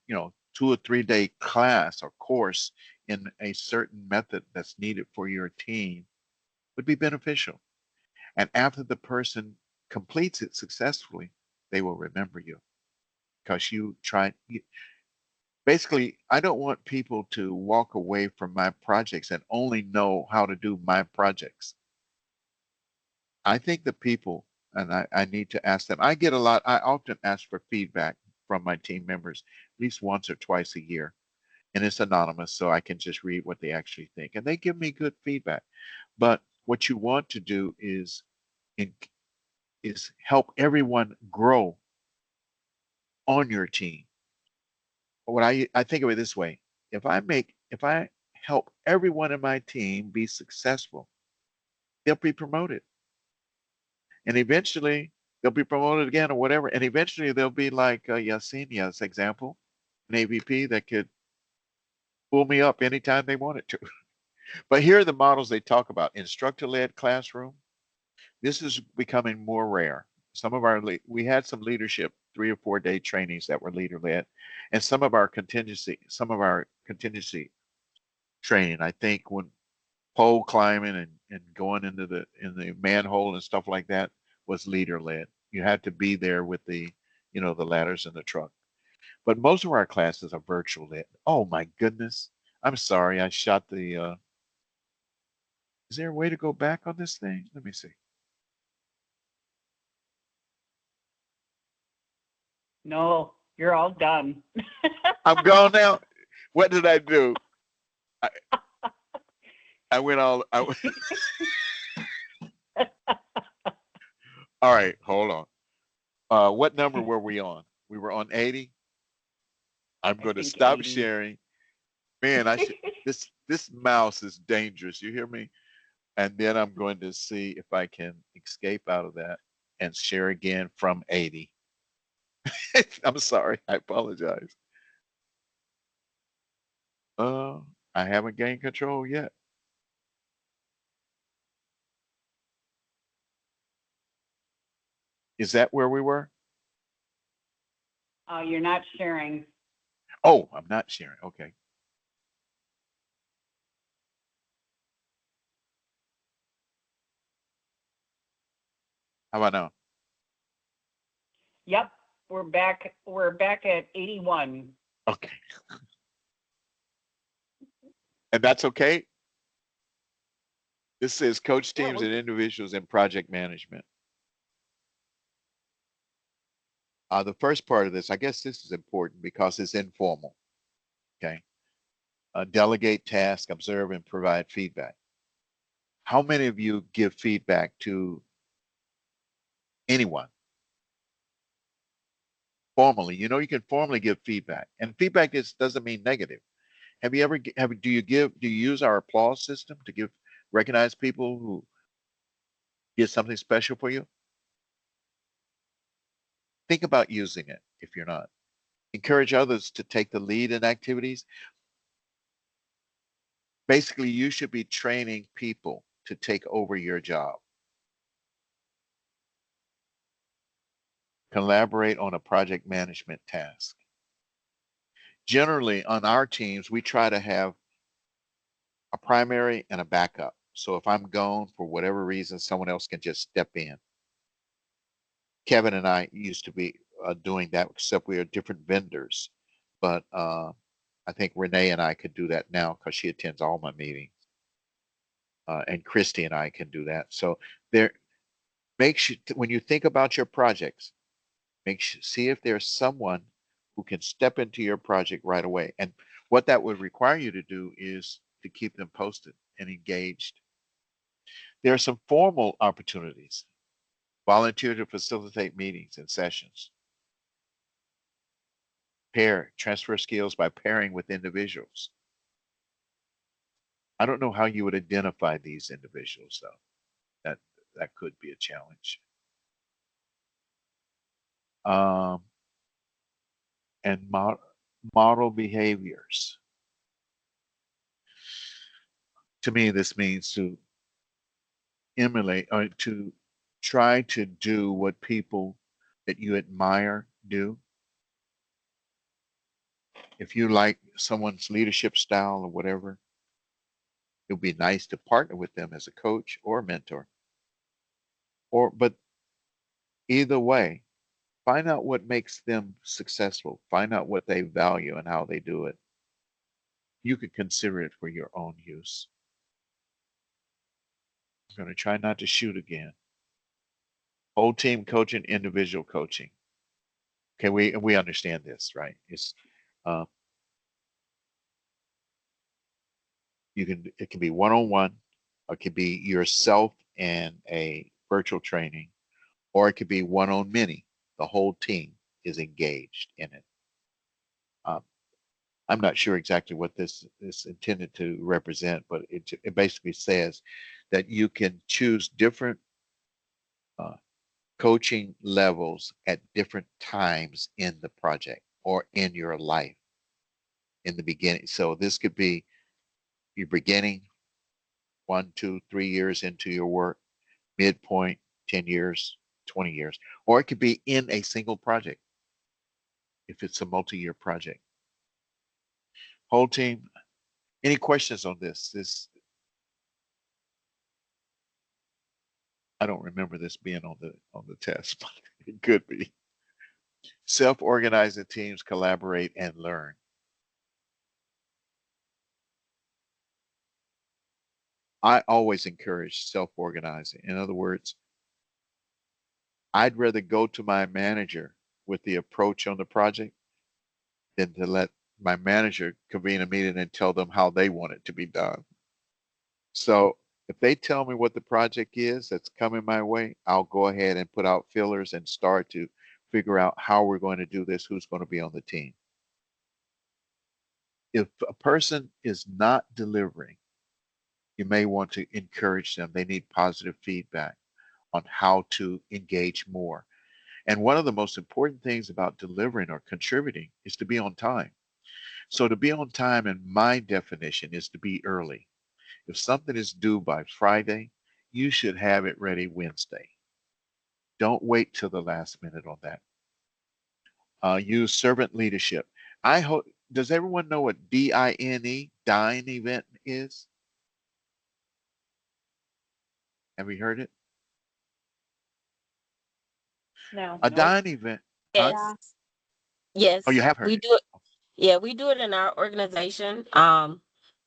or 3 day class or course in a certain method that's needed for your team would be beneficial. And after the person completes it successfully, they will remember you because basically, I don't want people to walk away from my projects and only know how to do my projects. I think the people, and I need to ask them, I often ask for feedback from my team members at least once or twice a year. And it's anonymous, so I can just read what they actually think. And they give me good feedback. But what you want to do is help everyone grow on your team. What I think of it this way: if I help everyone in my team be successful, they'll be promoted, and eventually they'll be promoted again or whatever, and eventually they'll be like Yesenia's example, an AVP that could pull me up anytime they wanted to. But here are the models they talk about: instructor-led classroom. This is becoming more rare. We had some leadership 3 or 4 day trainings that were leader led, and some of our contingency training, I think, when pole climbing and going into the manhole and stuff like that, was leader led. You had to be there with the ladders in the truck. But most of our classes are virtual led. Oh my goodness. I'm sorry, I shot the is there a way to go back on this thing? Let me see. No, you're all done. I'm gone now. What did I do? I went all. All right, hold on. What number were we on? We were on 80. I'm going to stop 80. sharing. Man, this mouse is dangerous. You hear me? And then I'm going to see if I can escape out of that and share again from 80. I'm sorry. I apologize. I haven't gained control yet. Is that where we were? You're not sharing. Oh, I'm not sharing. Okay. How about now? Yep, we're back. We're back at 81. Okay. And that's okay? This says coach teams and individuals in project management. The first part of this, I guess this is important because it's informal. Okay. Delegate tasks, observe, and provide feedback. How many of you give feedback to anyone formally? You know, you can formally give feedback, and feedback doesn't mean negative. Have you ever do you use our applause system to recognize people who did something special for you? Think about using it if you're not. Encourage others to take the lead in activities. Basically, you should be training people to take over your job. Collaborate on a project management task. Generally, on our teams, we try to have a primary and a backup. So if I'm gone for whatever reason, someone else can just step in. Kevin and I used to be doing that, except we are different vendors. But I think Renee and I could do that now because she attends all my meetings. And Christy and I can do that. So there, make sure when you think about your projects, see if there's someone who can step into your project right away. And what that would require you to do is to keep them posted and engaged. There are some formal opportunities. Volunteer to facilitate meetings and sessions. Transfer skills by pairing with individuals. I don't know how you would identify these individuals, though. That could be a challenge. And model behaviors. To me, this means to emulate or to try to do what people that you admire do. If you like someone's leadership style or whatever, it would be nice to partner with them as a coach or a mentor. But either way, find out what makes them successful. Find out what they value and how they do it. You could consider it for your own use. I'm going to try not to shoot again. Whole team coaching, individual coaching. Okay, we understand this, right? It's it can be one-on-one, or it could be yourself and a virtual training, or it could be one-on-many. The whole team is engaged in it. I'm not sure exactly what this is intended to represent, but it basically says that you can choose different coaching levels at different times in the project or in your life in the beginning. So this could be your beginning, 1, 2, 3 years into your work, midpoint, 10 years, 20 years, or it could be in a single project if it's a multi-year project. Whole team, any questions on this? I don't remember this being on the test, but it could be. Self-organizing teams collaborate and learn. I always encourage self-organizing. In other words, I'd rather go to my manager with the approach on the project than to let my manager convene a meeting and tell them how they want it to be done. So if they tell me what the project is that's coming my way, I'll go ahead and put out fillers and start to figure out how we're going to do this, who's going to be on the team. If a person is not delivering, you may want to encourage them. They need positive feedback on how to engage more. And one of the most important things about delivering or contributing is to be on time. So to be on time, in my definition, is to be early. If something is due by Friday, you should have it ready Wednesday. Don't wait till the last minute on that. Use servant leadership. I hope, does everyone know what DINE, Dine event is? Have you heard it? No. A Dine event. Yes. Huh? Yes. Oh, you have heard We it. do it. Yeah, we do it in our organization.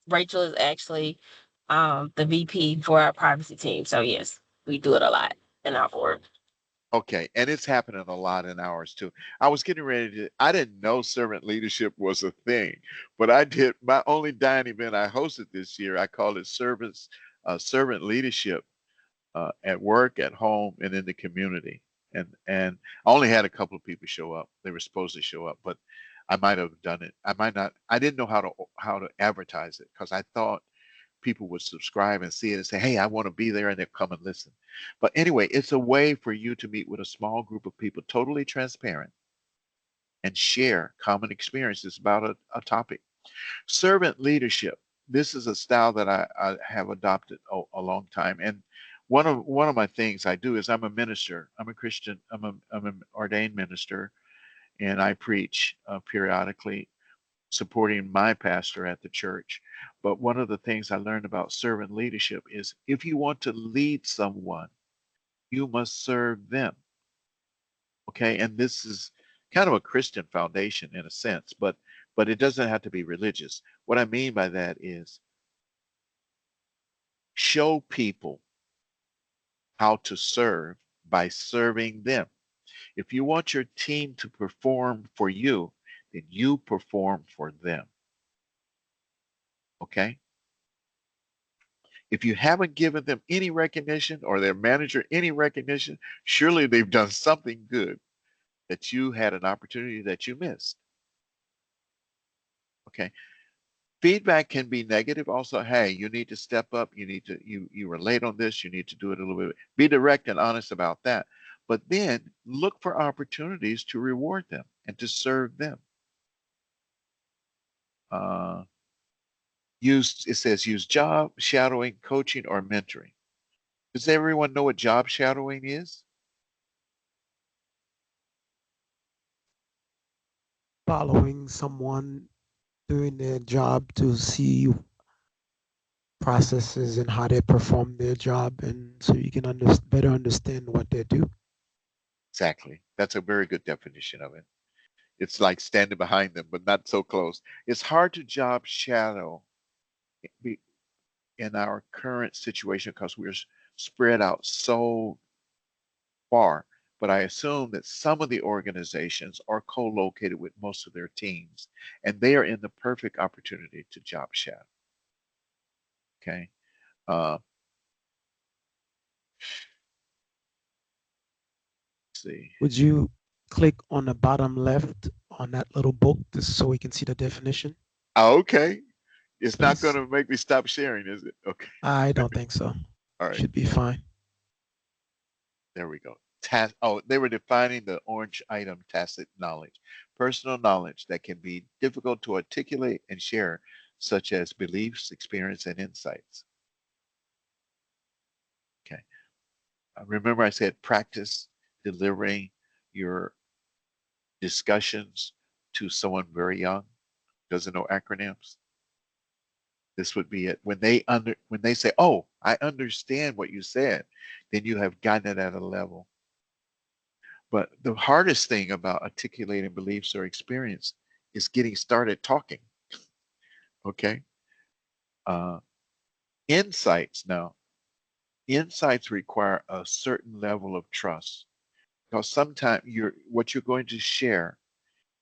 Rachel is actually the VP for our privacy team. So yes, we do it a lot in our org. Okay, and it's happening a lot in ours too. I was getting ready to, I didn't know servant leadership was a thing, but I did my only Dine event I hosted this year. I called it Service servant leadership at work, at home, and in the community. And I only had a couple of people show up. They were supposed to show up, but I might have done it. I might not. I didn't know how to advertise it because I thought people would subscribe and see it and say, "Hey, I want to be there," and they'll come and listen. But anyway, it's a way for you to meet with a small group of people, totally transparent, and share common experiences about a topic. Servant leadership. This is a style that I have adopted a long time. And one of my things I do is I'm a minister. I'm a Christian. I'm an ordained minister, and I preach periodically, supporting my pastor at the church. But one of the things I learned about servant leadership is if you want to lead someone, you must serve them. Okay, and this is kind of a Christian foundation in a sense, but it doesn't have to be religious. What I mean by that is show people how to serve by serving them. If you want your team to perform for you, then you perform for them. Okay? If you haven't given them any recognition or their manager any recognition, surely they've done something good that you had an opportunity that you missed. Okay? Feedback can be negative also. Hey, you need to step up. You need to, you were late on this. You need to do it a little bit. Be direct and honest about that. But then look for opportunities to reward them and to serve them. It says use job shadowing, coaching, or mentoring. Does everyone know what job shadowing is? Following someone doing their job to see processes and how they perform their job, and so you can better understand what they do. Exactly. That's a very good definition of it. It's like standing behind them, but not so close. It's hard to job shadow in our current situation because we're spread out so far. But I assume that some of the organizations are co-located with most of their teams, and they are in the perfect opportunity to job shadow. Okay. Let's see. Would you click on the bottom left on that little book just so we can see the definition? Okay. It's not Please. going to make me stop sharing, is it? Okay. I don't think so. All right. Should be fine. There we go. They were defining the orange item, tacit knowledge. Personal knowledge that can be difficult to articulate and share, such as beliefs, experience, and insights. Okay. Remember I said practice delivering your discussions to someone very young, doesn't know acronyms. This would be it. When they say, "Oh, I understand what you said," then you have gotten it at a level. But the hardest thing about articulating beliefs or experience is getting started talking. Okay. Uh, insights now. Insights require a certain level of trust because sometimes what you're going to share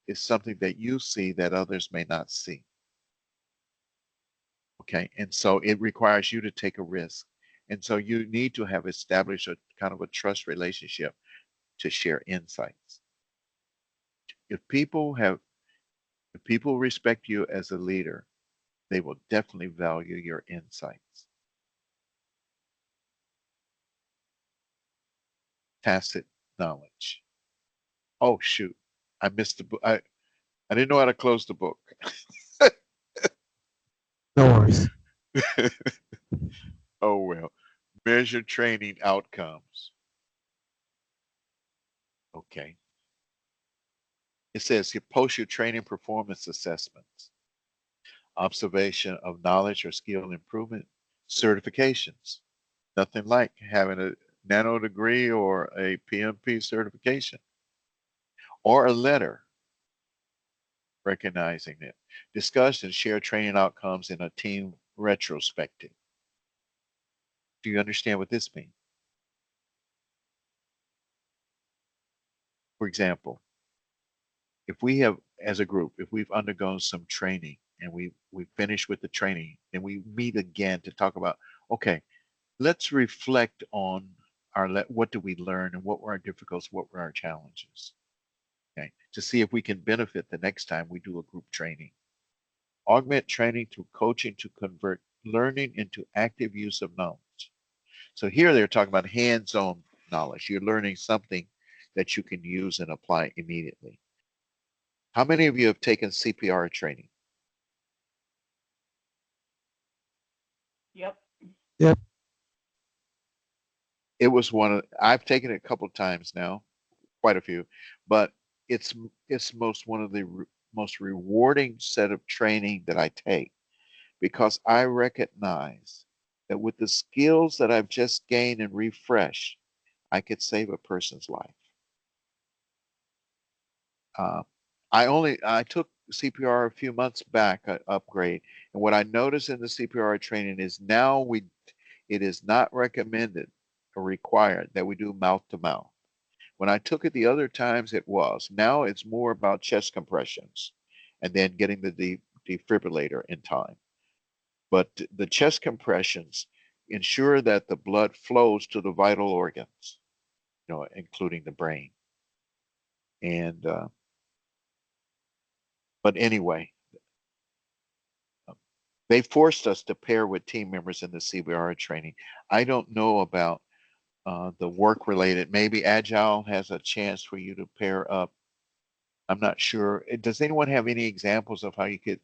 is something that you see that others may not see. Okay. And so it requires you to take a risk. And so you need to have established a kind of a trust relationship to share insights. If people respect you as a leader, they will definitely value your insights. Tacit knowledge. Oh shoot, I missed the book. I didn't know how to close the book. No worries. Oh well. Measure training outcomes. Okay. It says you post your training performance assessments, observation of knowledge or skill improvement, certifications. Nothing like having a nano degree or a PMP certification or a letter recognizing it. Discuss and share training outcomes in a team retrospective. Do you understand what this means? For example, if we have, as a group, if we've undergone some training and we finish with the training, then we meet again to talk about, okay, let's reflect on what did we learn and what were our difficulties, what were our challenges, okay, to see if we can benefit the next time we do a group training. Augment training through coaching to convert learning into active use of knowledge. So here they're talking about hands-on knowledge. You're learning something that you can use and apply immediately. How many of you have taken CPR training? Yep. Yep. It was I've taken it a couple of times now, quite a few, but it's one of the most rewarding set of training that I take, because I recognize that with the skills that I've just gained and refreshed, I could save a person's life. I took CPR a few months back, upgrade, and what I noticed in the CPR training is now it is not recommended or required that we do mouth to mouth. When I took it the other times, it was. Now it's more about chest compressions and then getting the defibrillator in time. But the chest compressions ensure that the blood flows to the vital organs, including the brain. And but anyway, they forced us to pair with team members in the CBR training. I don't know about the work related. Maybe Agile has a chance for you to pair up. I'm not sure. Does anyone have any examples of how you could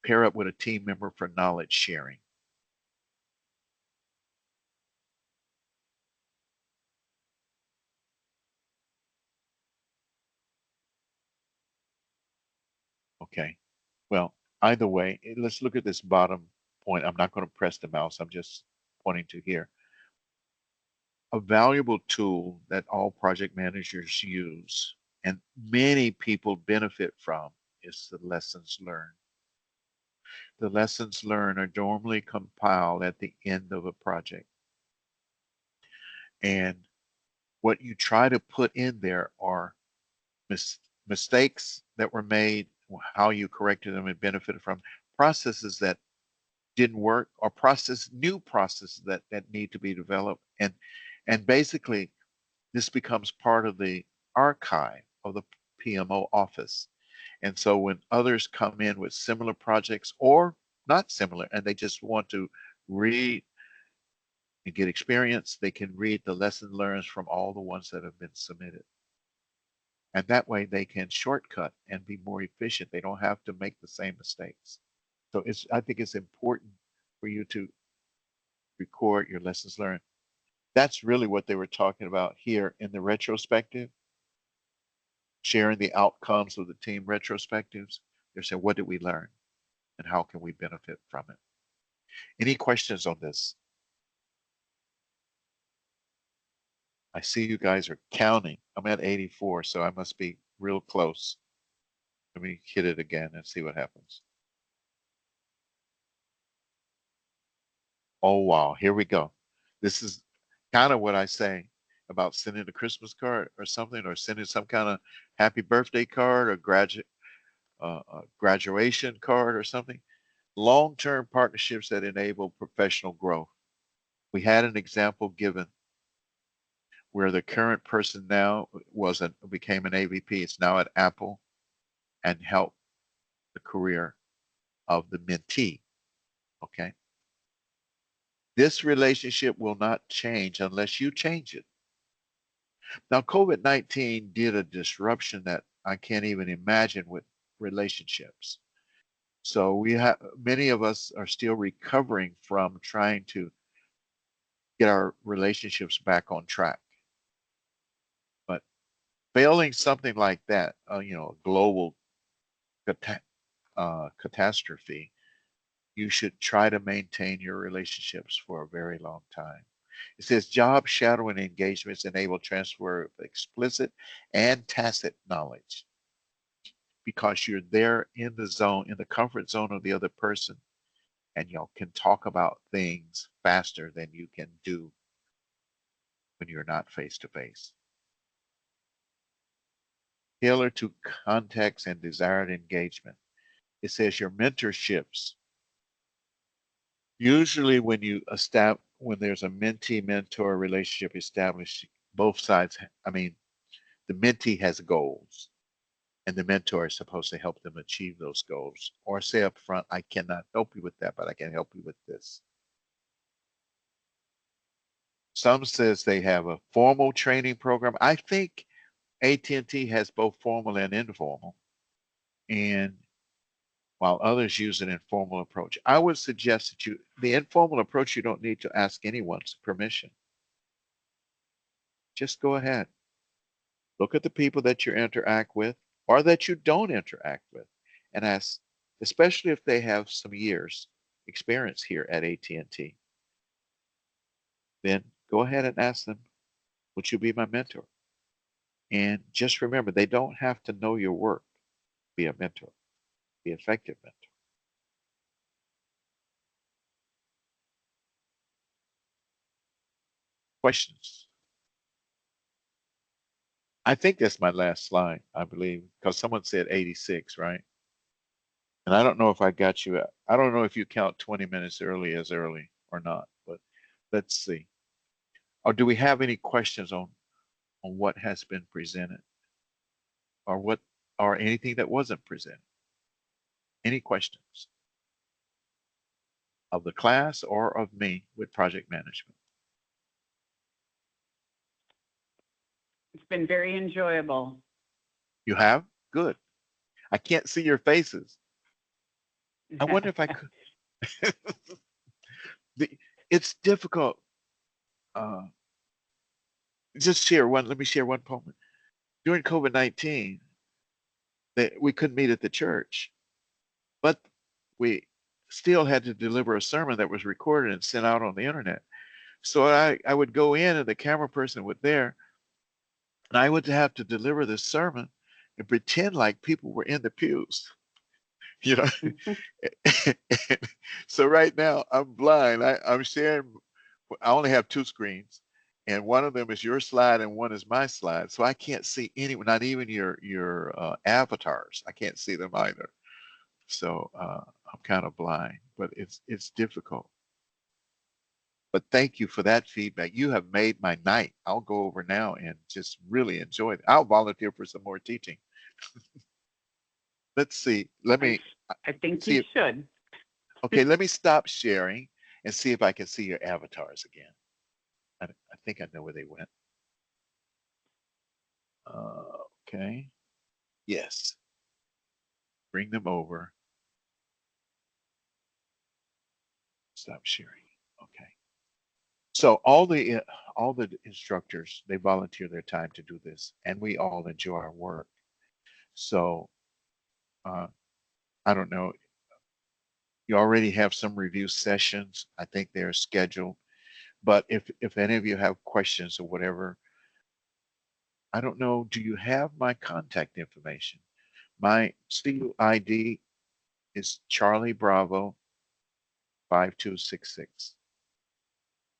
pair up with a team member for knowledge sharing? Okay. Well, either way, let's look at this bottom point. I'm not going to press the mouse. I'm just pointing to here. A valuable tool that all project managers use and many people benefit from is the lessons learned. The lessons learned are normally compiled at the end of a project. And what you try to put in there are mistakes that were made, how you corrected them and benefited from, processes that didn't work, or new processes that need to be developed. And basically this becomes part of the archive of the PMO office. And so when others come in with similar projects or not similar, and they just want to read and get experience, they can read the lesson learned from all the ones that have been submitted. And that way they can shortcut and be more efficient. They don't have to make the same mistakes. So I think it's important for you to record your lessons learned. That's really what they were talking about here in the retrospective, sharing the outcomes of the team retrospectives. They're saying, what did we learn and how can we benefit from it? Any questions on this? I see you guys are counting. I'm at 84, so I must be real close. Let me hit it again and see what happens. Oh, wow, here we go. This is kind of what I say about sending a Christmas card or something, or sending some kind of happy birthday card or graduation card or something. Long-term partnerships that enable professional growth. We had an example given where the current person now became an AVP. It's now at Apple and helped the career of the mentee. Okay. This relationship will not change unless you change it. Now, COVID-19 did a disruption that I can't even imagine with relationships. So many of us are still recovering from trying to get our relationships back on track. But failing something like that, a global catastrophe, you should try to maintain your relationships for a very long time. It says job shadowing engagements enable transfer of explicit and tacit knowledge, because you're there in the zone, in the comfort zone of the other person, and y'all can talk about things faster than you can do when you're not face to face. Tailor to context and desired engagement. It says your mentorships. Usually when you when there's a mentee-mentor relationship established, both sides, I mean, the mentee has goals and the mentor is supposed to help them achieve those goals, or say up front, I cannot help you with that, but I can help you with this. Some says they have a formal training program. I think AT&T has both formal and informal, and while others use an informal approach. I would suggest that the informal approach, you don't need to ask anyone's permission. Just go ahead. Look at the people that you interact with or that you don't interact with and ask, especially if they have some years experience here at AT&T, then go ahead and ask them, would you be my mentor? And just remember, they don't have to know your work. Be a mentor, be an effective mentor. Questions? I think that's my last slide, I believe, because someone said 86, right? And I don't know if I got you. I don't know if you count 20 minutes early as early or not, but let's see. Or do we have any questions on what has been presented or anything that wasn't presented? Any questions of the class or of me with project management? It's been very enjoyable. You have? Good. I can't see your faces. I wonder if I could. It's difficult. Just share one. Let me share one moment. During COVID-19, we couldn't meet at the church, but we still had to deliver a sermon that was recorded and sent out on the internet. So I would go in and the camera person would there, and I would have to deliver this sermon and pretend like people were in the pews, you know. So right now I'm blind. I'm sharing. I only have two screens, and one of them is your slide and one is my slide. So I can't see anyone, not even your avatars. I can't see them either. So I'm kind of blind, but it's difficult. But thank you for that feedback. You have made my night. I'll go over now and just really enjoy it. I'll volunteer for some more teaching. Let's see. Let me I think see you if, should. okay, let me stop sharing and see if I can see your avatars again. I think I know where they went. Okay. Yes. Bring them over. Stop sharing. Okay. So all the instructors, they volunteer their time to do this, and we all enjoy our work. So I don't know. You already have some review sessions. I think they're scheduled. But if any of you have questions or whatever, I don't know. Do you have my contact information? My CU ID is Charlie Bravo 5266.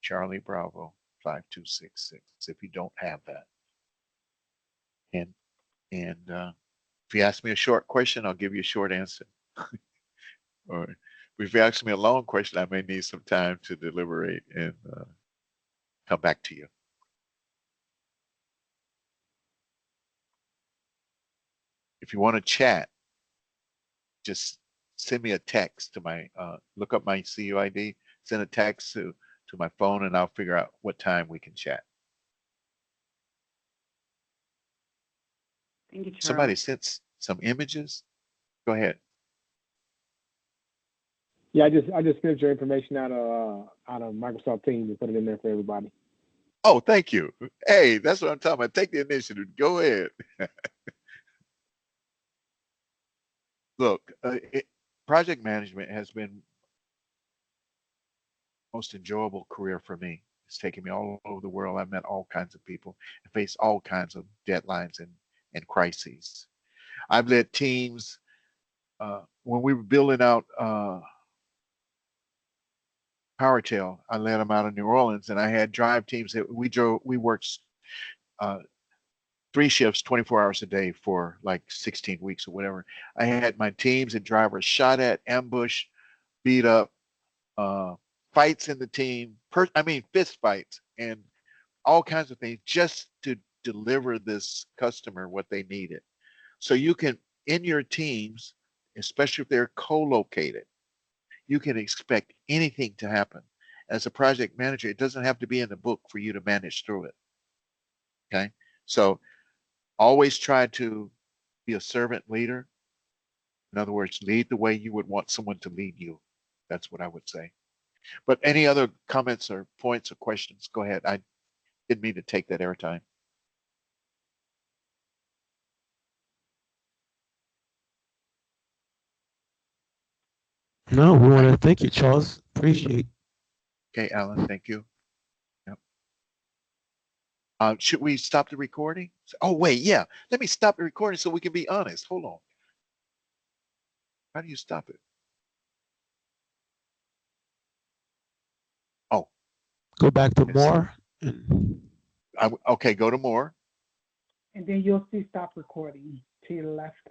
Charlie Bravo 5266. If you don't have that, and if you ask me a short question, I'll give you a short answer. Or if you ask me a long question, I may need some time to deliberate and come back to you. If you want to chat, just send me a text to my, look up my CUID, send a text to my phone, and I'll figure out what time we can chat. Thank you, Charles. Somebody sent some images. Go ahead. Yeah, I just finished your information out of Microsoft Teams and put it in there for everybody. Oh, thank you. Hey, that's what I'm talking about. Take the initiative. Go ahead. Look, project management has been most enjoyable career for me. It's taken me all over the world. I've met all kinds of people and faced all kinds of deadlines and crises. I've led teams when we were building out PowerTel. I led them out of New Orleans, and I had drive teams that we worked 3 shifts, 24 hours a day for like 16 weeks or whatever. I had my teams and drivers shot at, ambushed, beat up, fights in the team, fist fights and all kinds of things just to deliver this customer what they needed. So you can, in your teams, especially if they're co-located, you can expect anything to happen. As a project manager, it doesn't have to be in the book for you to manage through it. Okay. So always try to be a servant leader. In other words, lead the way you would want someone to lead you. That's what I would say. But any other comments or points or questions? Go ahead. I didn't mean to take that airtime. No, we want to thank you, Charles. Appreciate. Okay, Alan, thank you. Yep. Should we stop the recording? Oh, wait, yeah. Let me stop the recording so we can be honest. Hold on. How do you stop it? Oh. Go back to Let's see. more. And Okay, go to more. And then you'll see stop recording to your left.